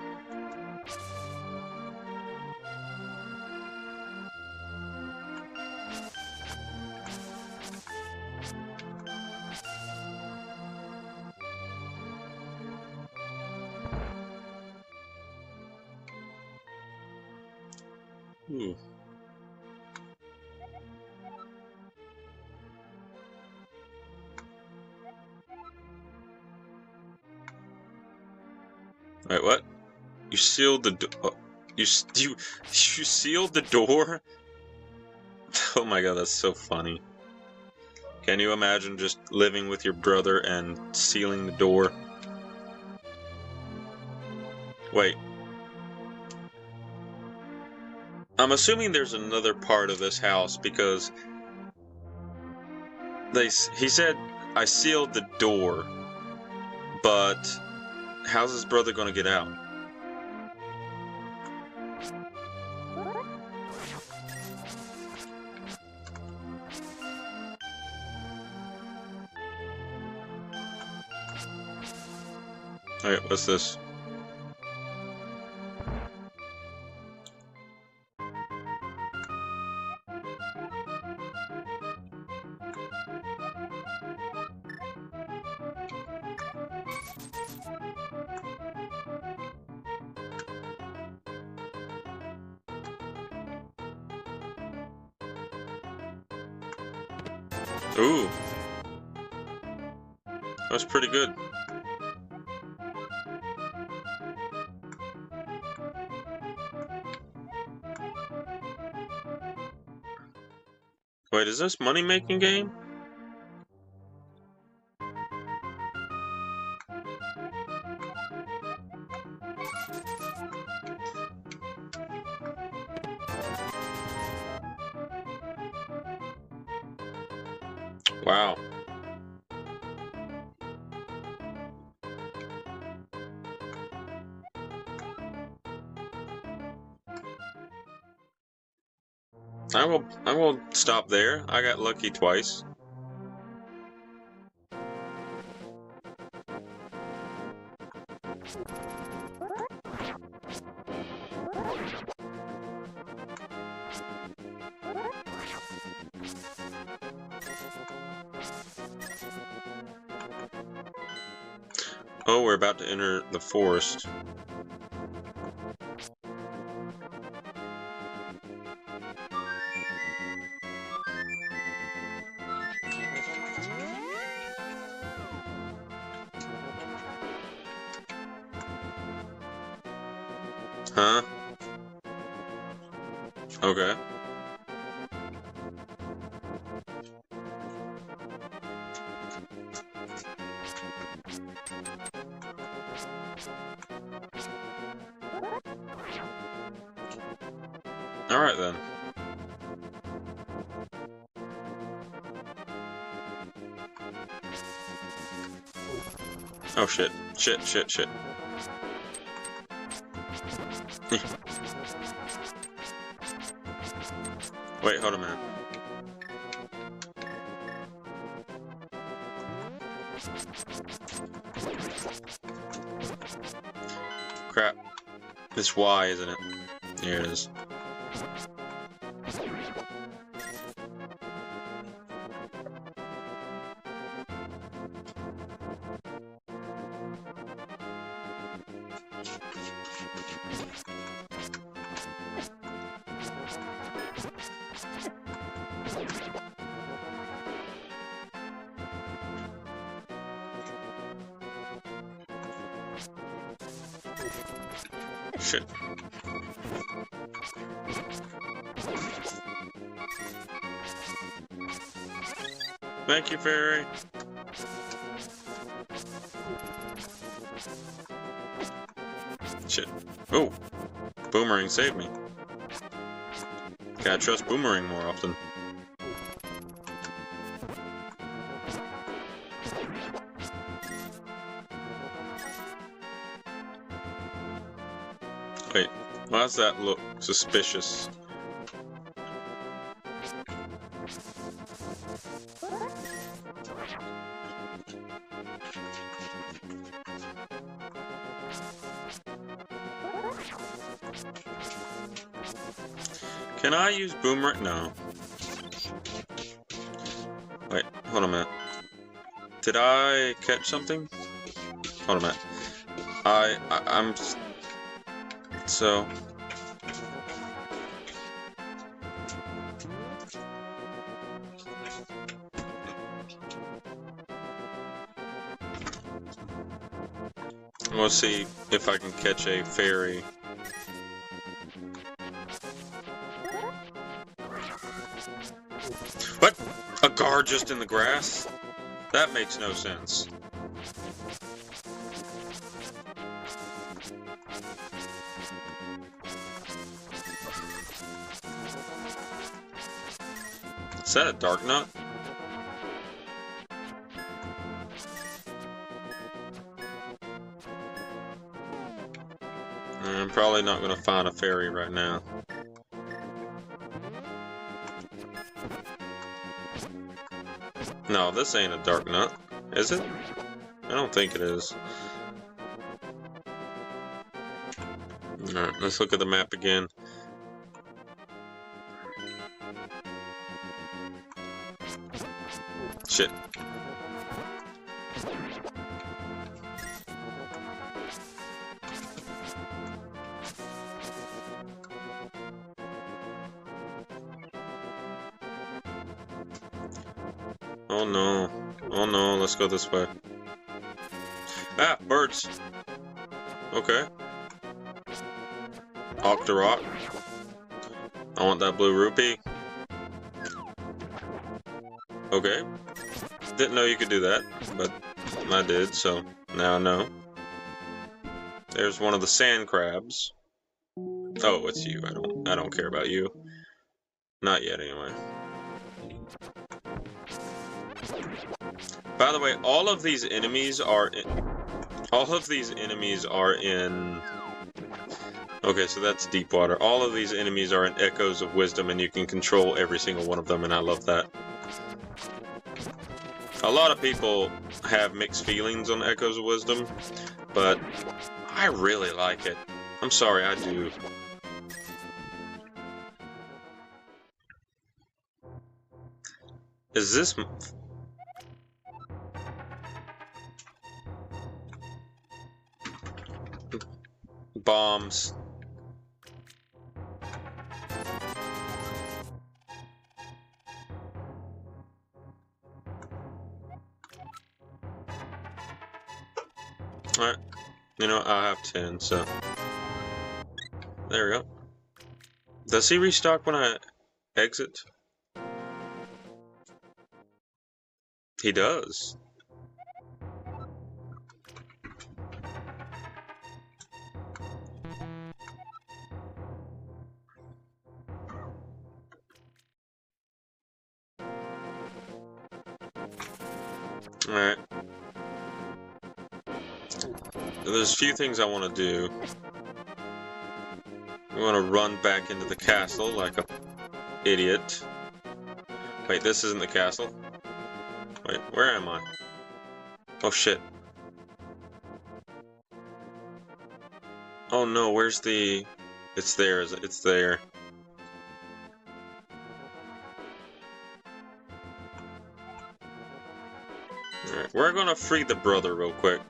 Ooh. Wait, what? You sealed the door? You sealed the door? Oh my god, that's so funny. Can you imagine just living with your brother and sealing the door? Wait. I'm assuming there's another part of this house because he said I sealed the door, but how's his brother gonna get out? Alright, what's this? Ooh. That's pretty good. Wait, is this money-making game? Wow. I will stop there. I got lucky twice. Oh, we're about to enter the forest. Huh? Okay. Alright then. Oh shit. Shit. Wait, hold a minute. Crap. It's Y, isn't it? Here it is. Shit. Thank you, fairy. Shit. Oh, Boomerang saved me. Gotta trust Boomerang more often. Wait, why does that look suspicious? Can I use Boomerang? No. Wait, hold on a minute. Did I catch something? Hold on a minute. I'm... So... I'm gonna see if I can catch a fairy. What? A guard just in the grass? That makes no sense. Is that a dark nut? I'm probably not going to find a fairy right now. No, this ain't a dark nut, is it? I don't think it is. Alright, let's look at the map again. Shit. Oh no. Oh no, let's go this way. Ah, birds. Okay. Octorok. I want that blue rupee. Okay. Didn't know you could do that, but I did, so now I know. There's one of the sand crabs. Oh, it's you. I don't care about you. Not yet, anyway. By the way, all of these enemies are in... Okay, so that's deep water. All of these enemies are in Echoes of Wisdom, and you can control every single one of them, and I love that. A lot of people have mixed feelings on Echoes of Wisdom, but I really like it. I'm sorry, I do. Is this... bombs? Alright. You know, I'll have 10, so... There we go. Does he restock when I exit? He does. Alright. There's a few things I want to do. I want to run back into the castle like a idiot. Wait, this isn't the castle? Wait, where am I? Oh shit. Oh no, where's the... It's there, it's there. Alright, we're gonna free the brother real quick.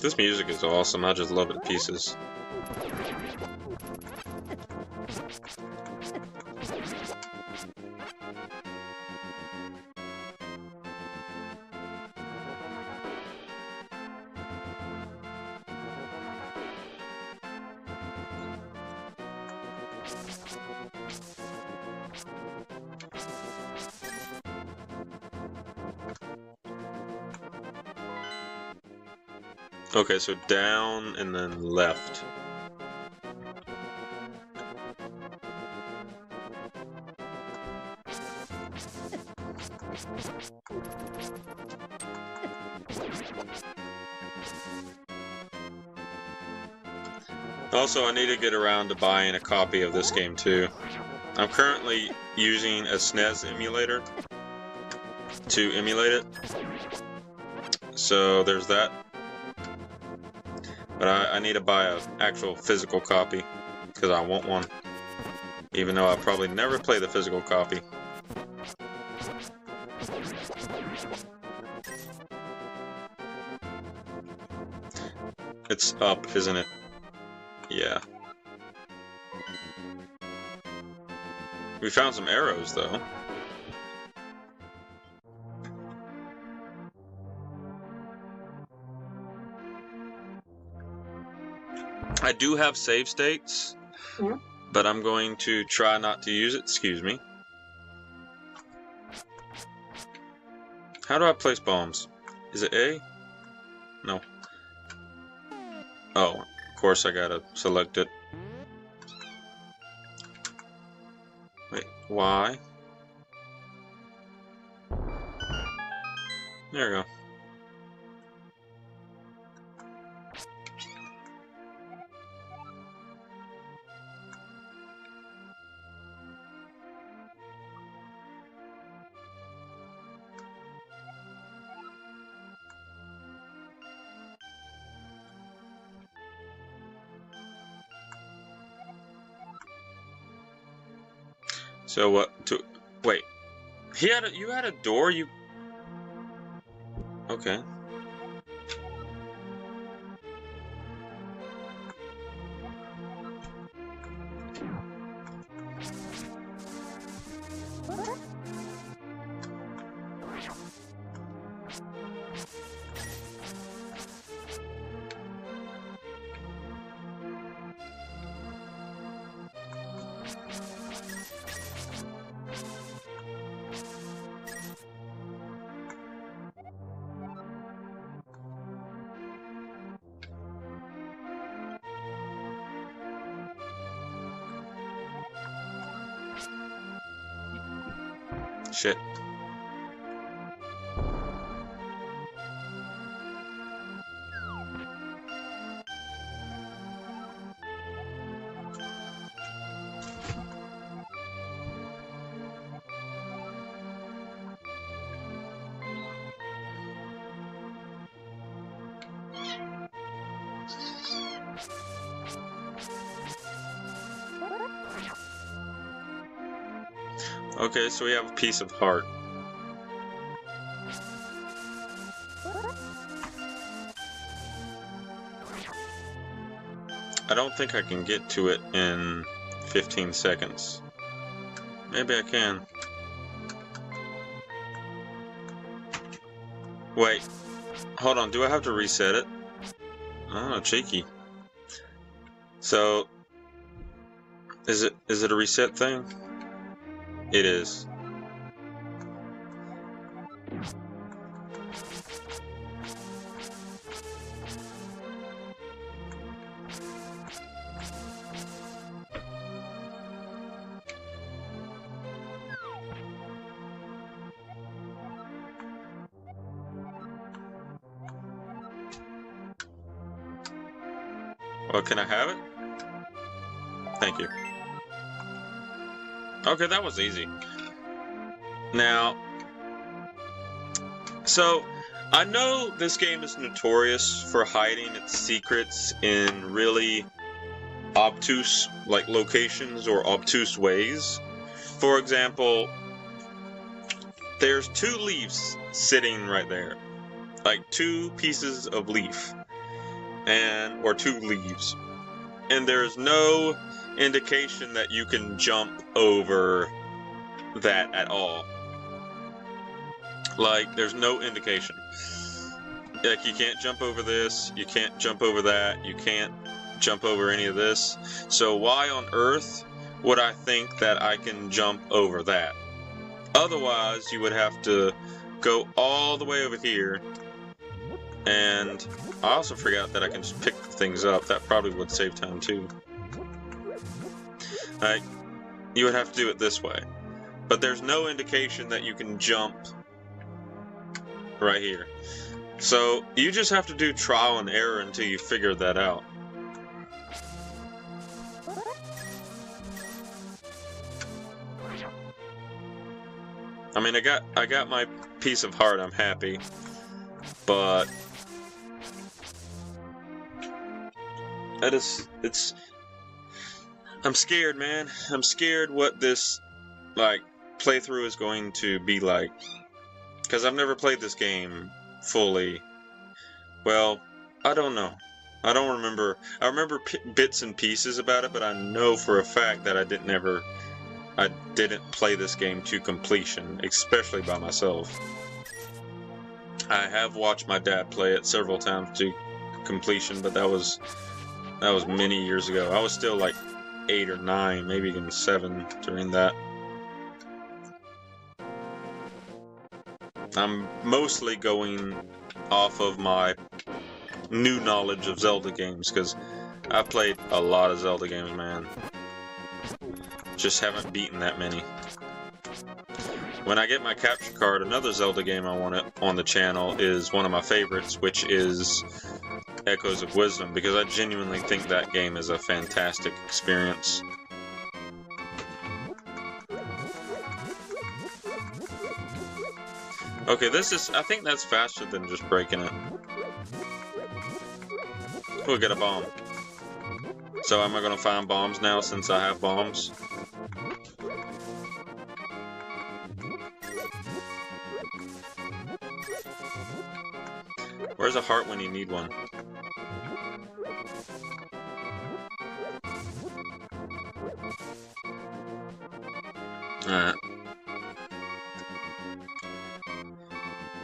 This music is awesome. I just love it to pieces. Okay, so down and then left. Also, I need to get around to buying a copy of this game too. I'm currently using a SNES emulator to emulate it. So there's that. But I need to buy an actual physical copy because I want one. Even though I'll probably never play the physical copy. It's up, isn't it? Yeah. We found some arrows, though. I do have save states, but I'm going to try not to use it. Excuse me. How do I place bombs? Is it A? No. Oh, of course I gotta select it. Wait, Y? There we go. So what? Wait, you had a door. Okay. Shit. Okay, so we have a piece of heart. I don't think I can get to it in 15 seconds. Maybe I can. Wait, hold on, do I have to reset it? Oh, cheeky. So, is it a reset thing? It is. Well, can I have it? Thank you. Okay, that was easy. Now, so I know this game is notorious for hiding its secrets in really obtuse, like, locations or obtuse ways. For example, there's 2 leaves sitting right there, like 2 pieces of leaf. or 2 leaves. And there's no indication that you can jump over that at all. Like, there's no indication. Like, you can't jump over this, you can't jump over that, you can't jump over any of this. So why on earth would I think that I can jump over that? Otherwise, you would have to go all the way over here. And I also forgot that I can just pick things up. That probably would save time too. Like, you would have to do it this way. But there's no indication that you can jump right here. So you just have to do trial and error until you figure that out. I mean, I got my piece of heart. I'm happy, but I'm scared, man. I'm scared what this like playthrough is going to be like, because I've never played this game fully. Well, I don't know. I don't remember. I remember bits and pieces about it, but I know for a fact that I didn't play this game to completion, especially by myself. I have watched my dad play it several times to completion, but that was many years ago. I was still like 8 or 9, maybe even 7 during that. I'm mostly going off of my new knowledge of Zelda games, because I've played a lot of Zelda games, man. Just haven't beaten that many. When I get my capture card, another Zelda game I want on the channel is one of my favorites, which is Echoes of Wisdom, because I genuinely think that game is a fantastic experience. Okay, I think that's faster than just breaking it. We'll get a bomb. So am I gonna find bombs now since I have bombs? Where's a heart when you need one? Alright.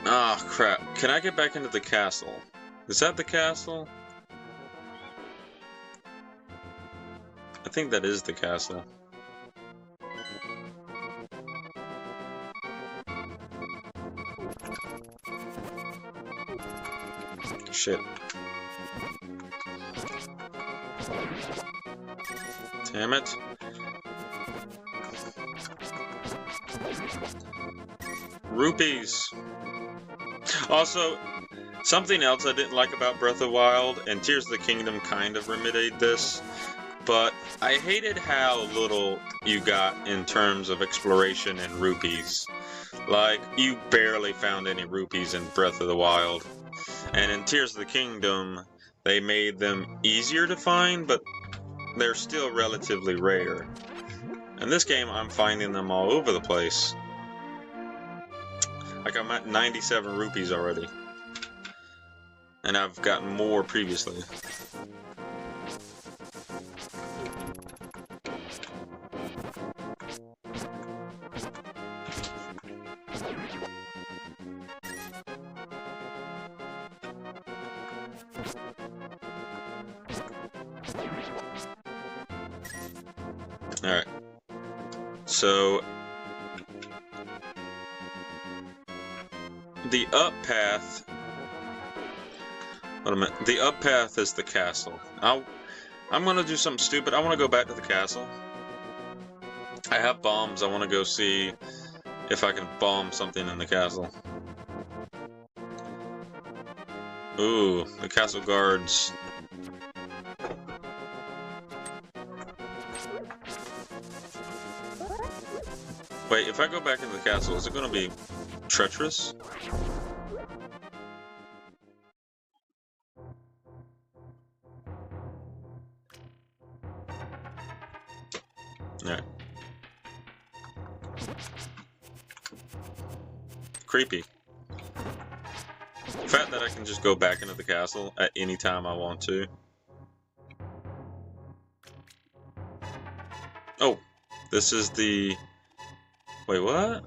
Ah, crap. Can I get back into the castle? Is that the castle? I think that is the castle. Shit. Damn it. Rupees. Also, something else I didn't like about Breath of the Wild, and Tears of the Kingdom kind of remedied this, but I hated how little you got in terms of exploration and rupees. Like, you barely found any rupees in Breath of the Wild. And in Tears of the Kingdom, they made them easier to find, but they're still relatively rare. In this game, I'm finding them all over the place. Like, I'm at 97 rupees already. And I've gotten more previously. Alright. So the up path. Wait a minute. The up path is the castle. I'm gonna do something stupid. I want to go back to the castle. I have bombs. I want to go see if I can bomb something in the castle. Ooh, the castle guards. Wait, if I go back into the castle, is it going to be treacherous? Alright. Creepy. The fact that I can just go back into the castle at any time I want to. Oh, this is the... Wait, what?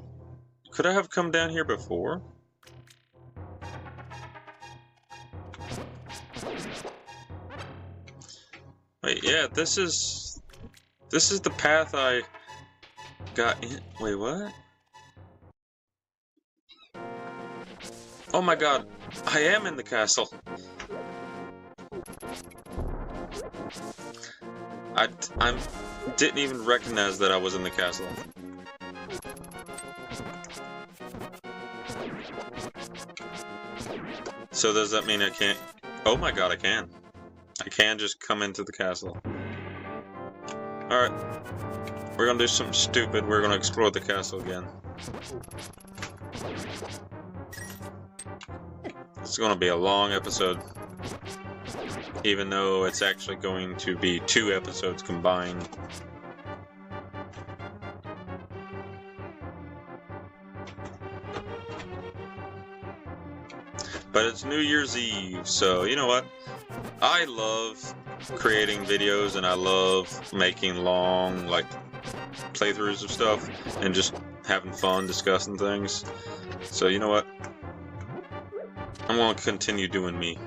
Could I have come down here before? Wait, yeah, this is the path I got in. Wait, what? Oh my god, I am in the castle. I didn't even recognize that I was in the castle. So does that mean I can't? Oh my god, I can. I can just come into the castle. Alright. We're gonna do something stupid. We're gonna explore the castle again. It's gonna be a long episode. Even though it's actually going to be 2 episodes combined. But it's New Year's Eve, so you know what? I love creating videos and I love making long, like, playthroughs of stuff and just having fun discussing things. So you know what? I'm gonna continue doing me.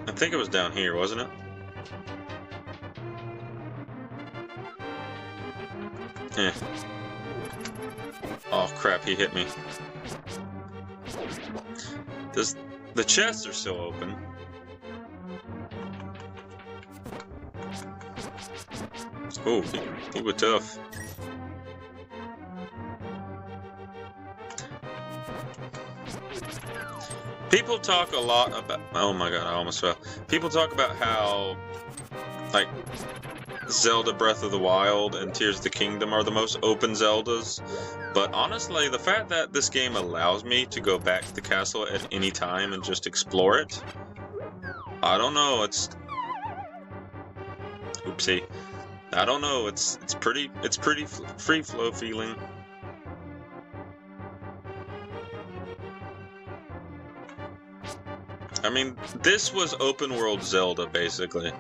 I think it was down here, wasn't it? Eh. Oh crap, he hit me. The chests are still open. Oh, he was tough. People talk a lot about... Oh my god, I almost fell. People talk about how, like, Zelda Breath of the Wild and Tears of the Kingdom are the most open Zeldas. But honestly, the fact that this game allows me to go back to the castle at any time and just explore it, I don't know, it's... Oopsie. I don't know, it's pretty free flow feeling. I mean, this was open world Zelda, basically.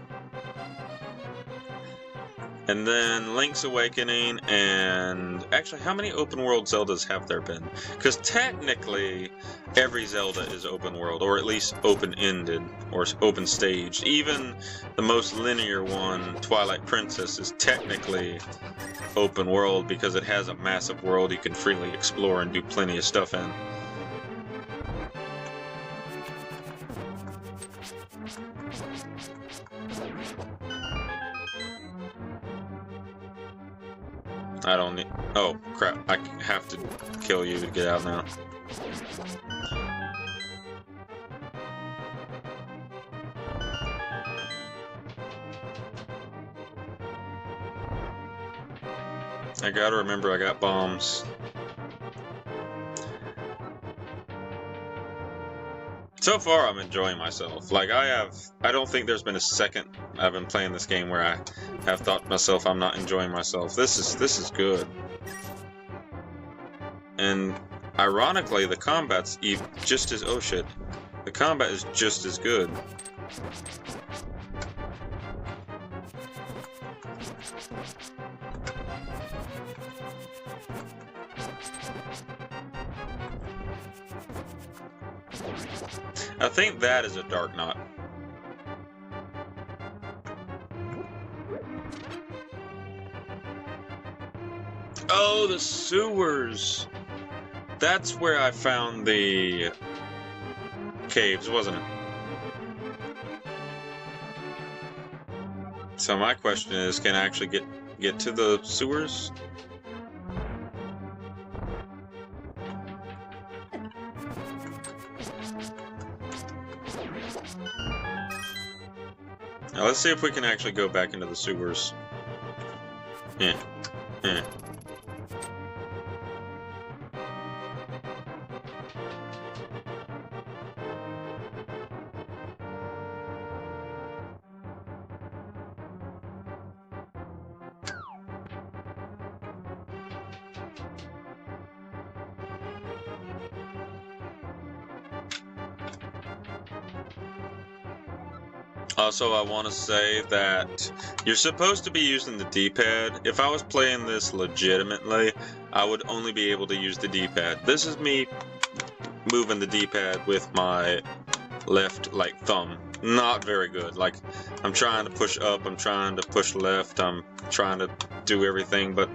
And then Link's Awakening, and actually, how many open world Zeldas have there been? Because technically, every Zelda is open world, or at least open-ended, or open staged. Even the most linear one, Twilight Princess, is technically open world because it has a massive world you can freely explore and do plenty of stuff in. I don't need... Oh, crap. I have to kill you to get out now. I gotta remember I got bombs. So far, I'm enjoying myself. Like, I don't think there's been a second I've been playing this game where I have thought to myself, I'm not enjoying myself. This is good. And ironically, the combat's just as... Oh shit. The combat is just as good. I think that is a Dark Knot. Oh, the sewers! That's where I found the caves, wasn't it? So my question is, can I actually get to the sewers? Now let's see if we can actually go back into the sewers. Yeah. Yeah. Also, I want to say that you're supposed to be using the D-pad. If I was playing this legitimately, I would only be able to use the D-pad. This is me moving the D-pad with my left, like, thumb. Not very good. Like, I'm trying to push up, I'm trying to push left, I'm trying to do everything, but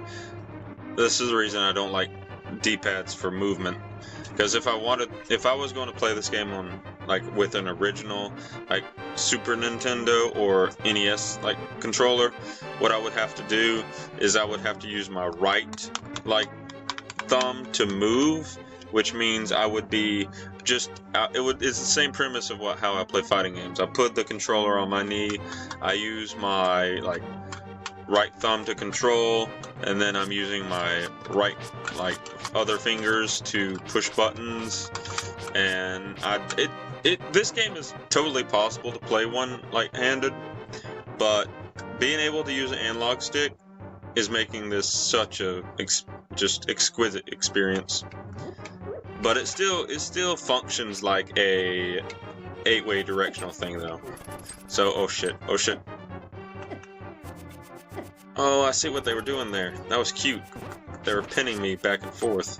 this is the reason I don't like D-pads for movement. Because if I was going to play this game on, like, with an original, like, Super Nintendo or NES, like, controller, what I would have to do is I would have to use my right, like, thumb to move, which means I would be just, it's the same premise of how I play fighting games. I put the controller on my knee, I use my, like, right thumb to control, and then I'm using my right, like, other fingers to push buttons, and this game is totally possible to play one like-handed, but being able to use an analog stick is making this such a just exquisite experience. But it still functions like a 8-way directional thing though. So oh shit. Oh, I see what they were doing there. That was cute. They were pinning me back and forth.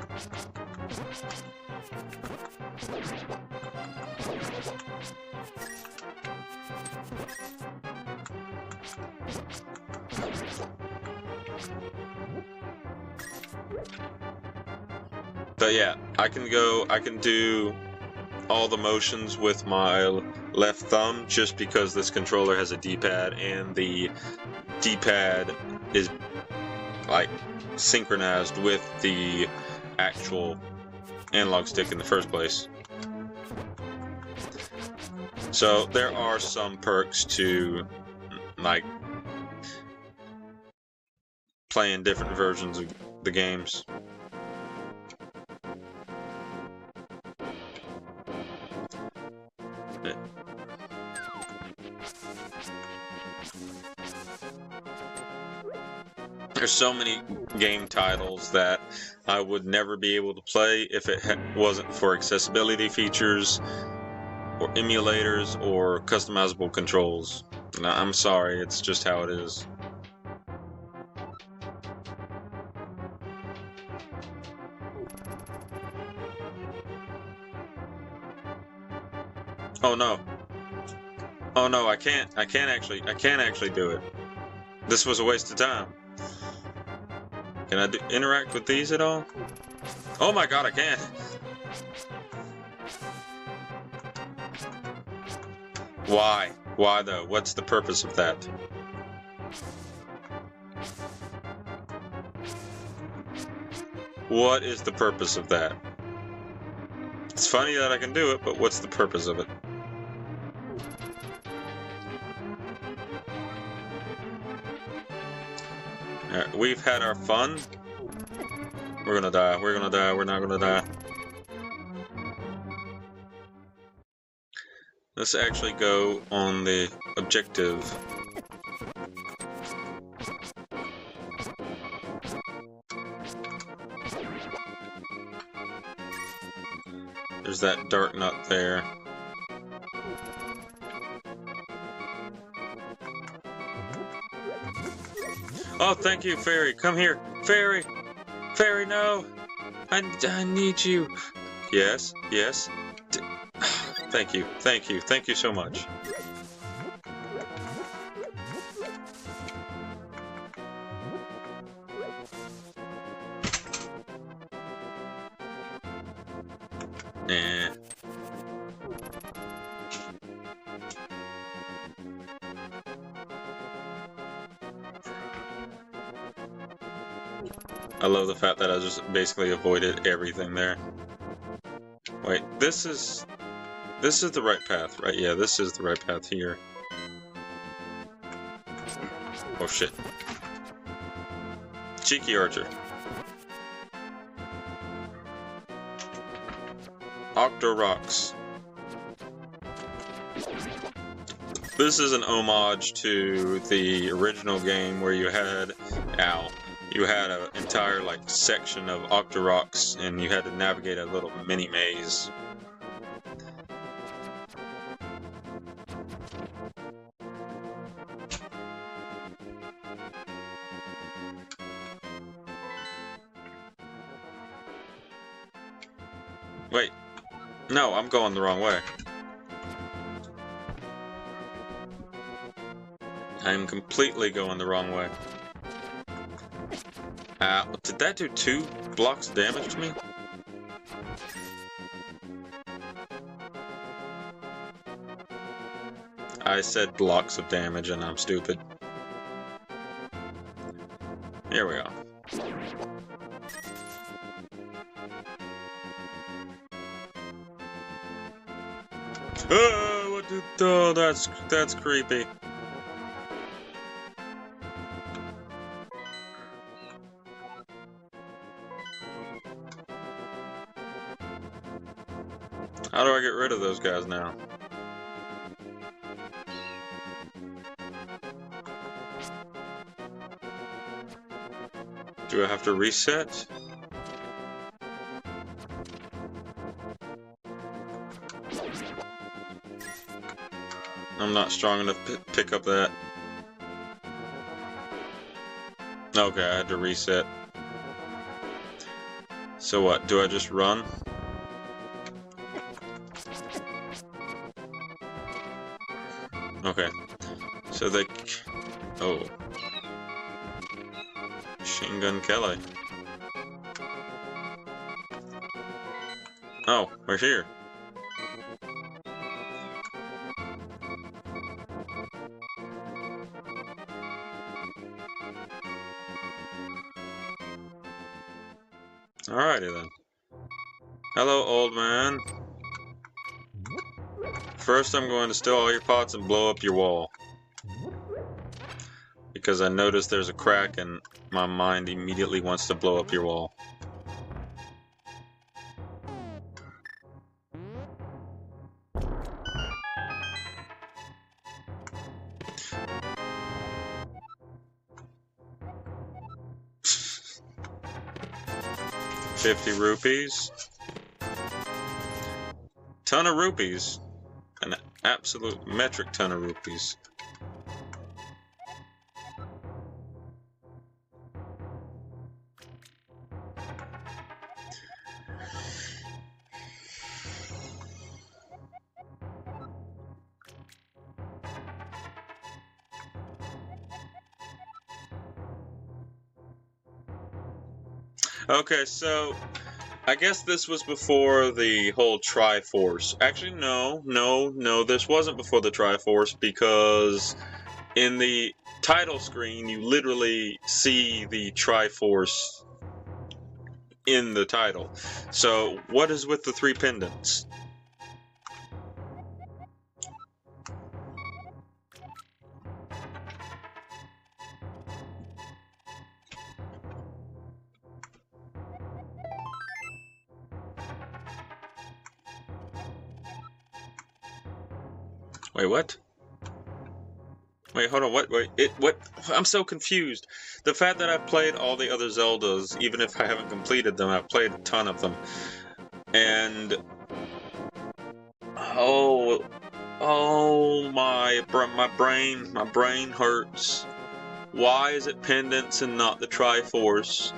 But yeah, I can do all the motions with my left thumb just because this controller has a D-pad and the D-pad is like synchronized with the actual analog stick in the first place. So there are some perks to like playing different versions of the games. There's so many game titles that I would never be able to play if it wasn't for accessibility features or emulators or customizable controls. No, I'm sorry, it's just how it is. Oh no. Oh no, I can't actually do it. This was a waste of time. Can I interact with these at all? Oh my god, I can't! Why? Why though? What's the purpose of that? What is the purpose of that? It's funny that I can do it, but what's the purpose of it? Alright, we've had our fun. We're gonna die, we're not gonna die. Let's actually go on the objective. There's that dark nut there. Oh, thank you, Fairy. Come here. Fairy! Fairy, no! I need you. Yes, yes. Thank you, thank you, thank you so much. Nah. I love the fact that I just basically avoided everything there. Wait, this is the right path, right? Yeah, this is the right path here. Oh shit. Cheeky Archer. Octorocks. This is an homage to the original game where you had an entire like section of Octorocks and you had to navigate a little mini maze. Wait. No, I'm going the wrong way. I'm completely going the wrong way. Did that do 2 blocks of damage to me? I said blocks of damage and I'm stupid. Here we go. Oh, what did... Oh, that's creepy. How do I get rid of those guys now? Do I have to reset? I'm not strong enough to pick up that. Okay, I had to reset. So what, do I just run? Okay. So they... Oh. Machine Gun Kelly. Oh, we're here. Alrighty then. Hello, old man. First, I'm going to steal all your pots and blow up your wall. Because I noticed there's a crack and my mind immediately wants to blow up your wall. $50 rupees. Ton of rupees. An absolute metric ton of rupees. Okay, so I guess this was before the whole Triforce. Actually, no, this wasn't before the Triforce, because in the title screen you literally see the Triforce in the title. So what is with the 3 pendants? Wait, what? Wait, hold on, what? Wait, what? I'm so confused. The fact that I've played all the other Zeldas, even if I haven't completed them, I've played a ton of them. And... Oh, my brain hurts. Why is it pendants and not the Triforce?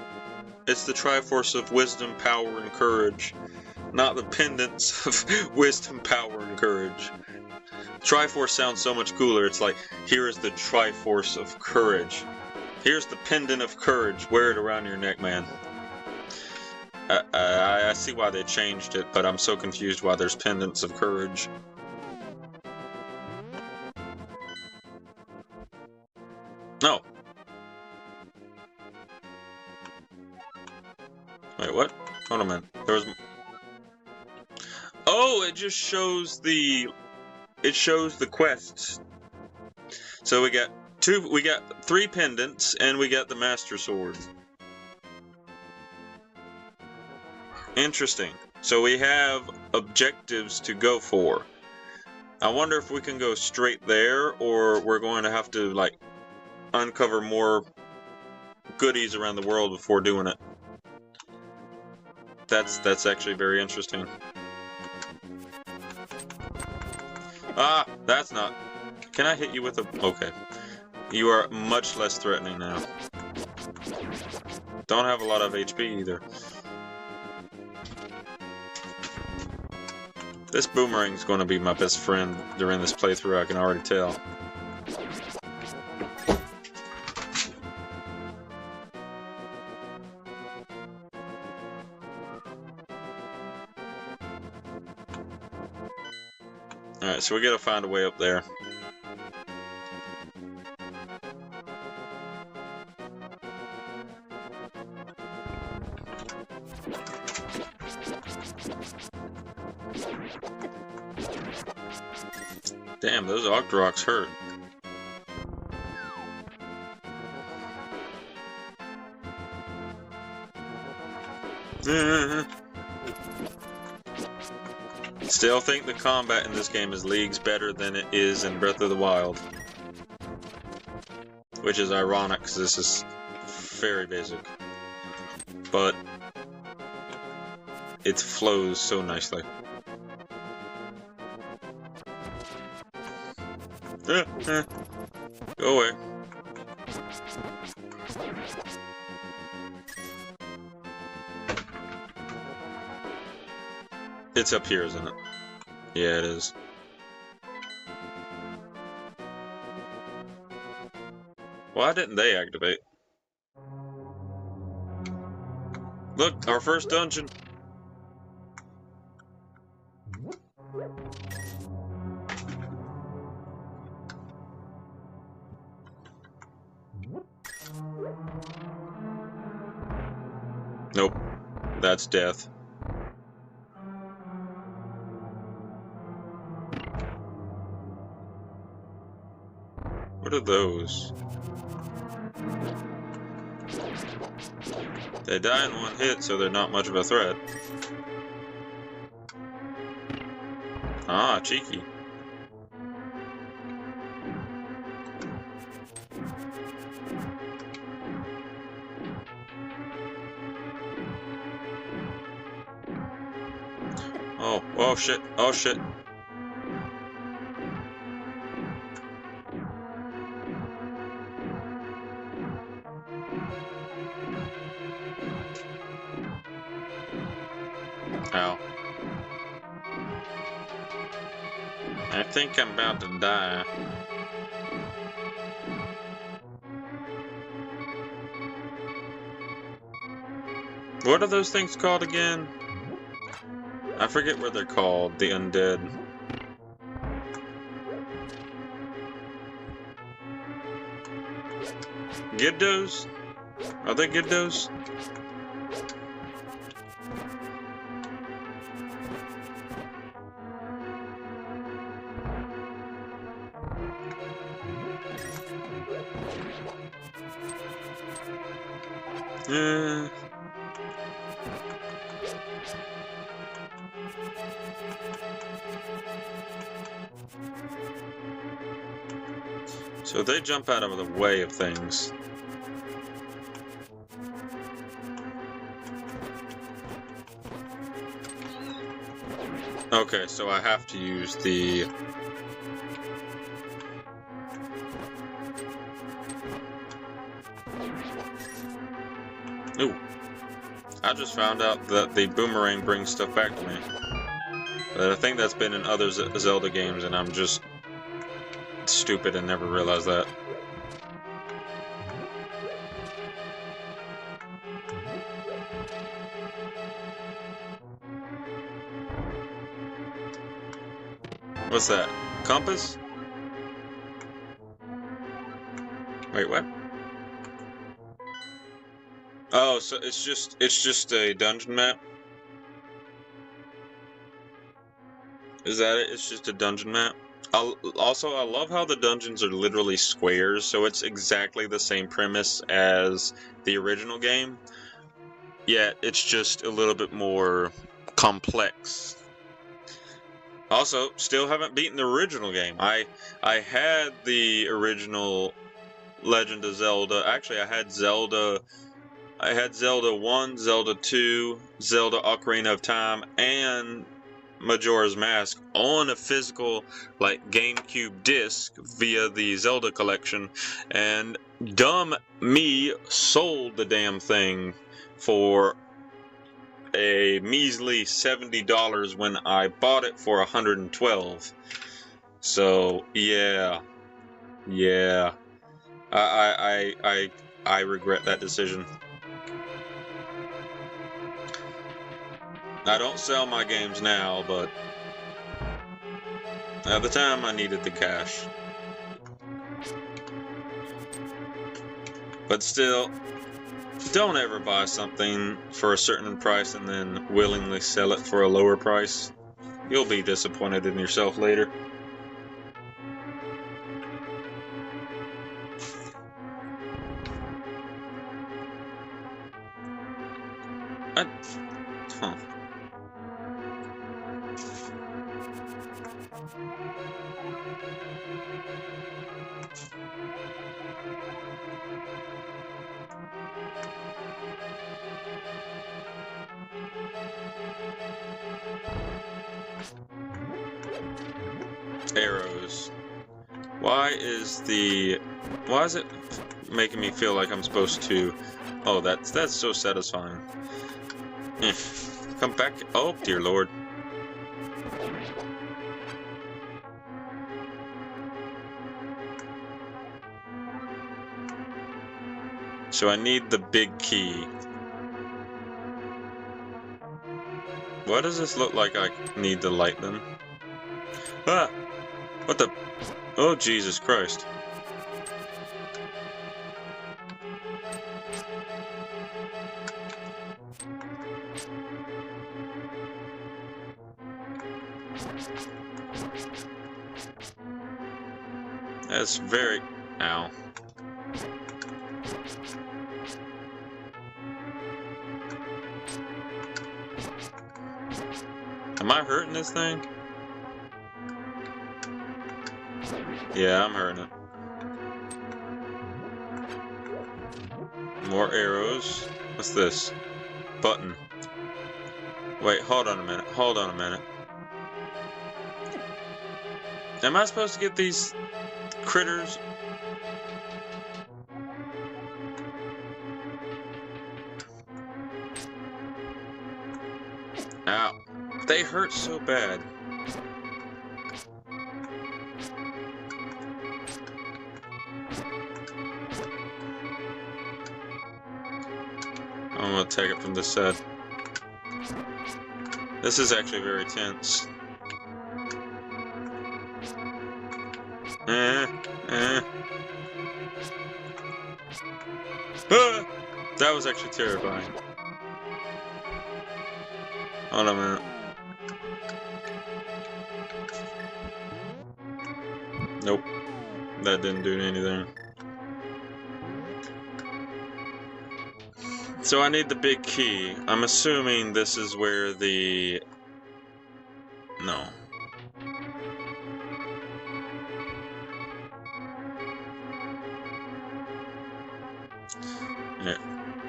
It's the Triforce of wisdom, power, and courage. Not the pendants of wisdom, power, and courage. Triforce sounds so much cooler. It's like, here is the Triforce of courage. Here's the pendant of courage. Wear it around your neck, man. I see why they changed it, but I'm so confused why there's pendants of courage. No. Wait, what? Hold on a minute. There was... Oh, it just shows the... It shows the quests. So we got 3 pendants, and we got the Master Sword. Interesting. So we have objectives to go for. I wonder if we can go straight there, or we're going to have to, like, uncover more goodies around the world before doing it. That's actually very interesting. Ah, that's not... Can I hit you with a... Okay. You are much less threatening now. Don't have a lot of HP either. This boomerang's going to be my best friend during this playthrough, I can already tell. Alright, so we gotta find a way up there. Damn, those Octoroks hurt. Still think the combat in this game is leagues better than it is in Breath of the Wild. Which is ironic, because this is very basic. But it flows so nicely. Go away. It's up here, isn't it? Yeah, it is. Why didn't they activate? Look, our first dungeon. Nope. That's death. What are those? They die in one hit, so they're not much of a threat. Ah, cheeky. Oh shit, oh shit. Ow. I think I'm about to die. What are those things called again? I forget what they're called, the undead. Giddos? Are they Giddos? So they jump out of the way of things. Okay, so I have to use the... Ooh. I just found out that the boomerang brings stuff back to me. But I think that's been in other Zelda games, and I'm just stupid and never realized that. What's that? Compass? Wait, what? Oh, so it's just a dungeon map? Is that it? It's just a dungeon map? Also, I love how the dungeons are literally squares, so it's exactly the same premise as the original game, yet it's just a little bit more complex. Also, still haven't beaten the original game. I had the original Legend of Zelda. Actually, I had Zelda 1, Zelda 2, Zelda Ocarina of Time, and Majora's Mask on a physical, like, GameCube disc via the Zelda collection, and dumb me sold the damn thing for a measly $70 when I bought it for $112. So yeah, I regret that decision. I don't sell my games now, but at the time I needed the cash. But still, don't ever buy something for a certain price and then willingly sell it for a lower price. You'll be disappointed in yourself later. Huh. Arrows. Why is it making me feel like I'm supposed to... Oh, that's so satisfying. Come back. Oh, dear Lord. So I need the big key. Why does this look like I need to light them? Ah! What the... Oh, Jesus Christ. That's very... Ow. Am I hurting this thing? Yeah, I'm hurting it. More arrows. What's this? Button. Wait, hold on a minute. Hold on a minute. Am I supposed to get these critters? Ow. They hurt so bad. I'm gonna take it from this side. This is actually very tense. Ah! That was actually terrifying. Hold on a minute. Nope. That didn't do anything. So I need the big key. I'm assuming this is where the... No. Yeah.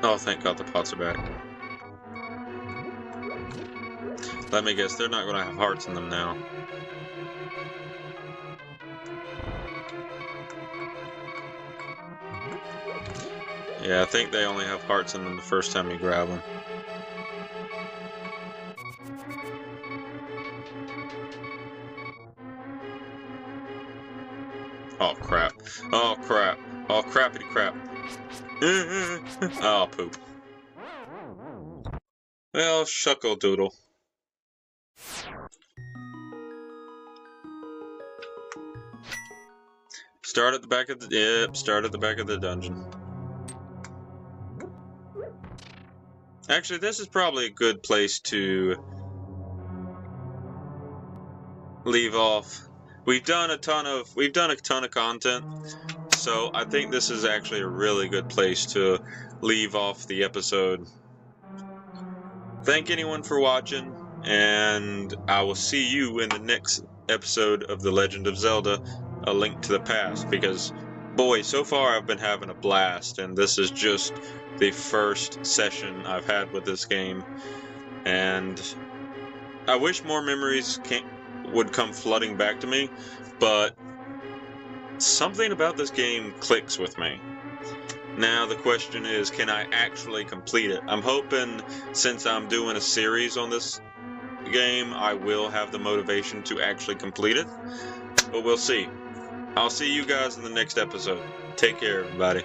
Oh, thank God the pots are back. Let me guess, they're not going to have hearts in them now. Yeah, I think they only have hearts in them the first time you grab them. Oh, crap. Oh, crap. Oh, crappity crap. Oh, poop. Well, shuckle doodle. Start at the back of the... Yep, start at the back of the dungeon. Actually, this is probably a good place to leave off. We've done a ton of content, so I think this is actually a really good place to leave off the episode. Thank anyone for watching, and I will see you in the next episode of The Legend of Zelda: A Link to the Past, because boy, so far I've been having a blast, and this is just the first session I've had with this game, and I wish more memories would come flooding back to me, but something about this game clicks with me. Now the question is, can I actually complete it? I'm hoping, since I'm doing a series on this game, I will have the motivation to actually complete it. But we'll see. I'll see you guys in the next episode. Take care, everybody.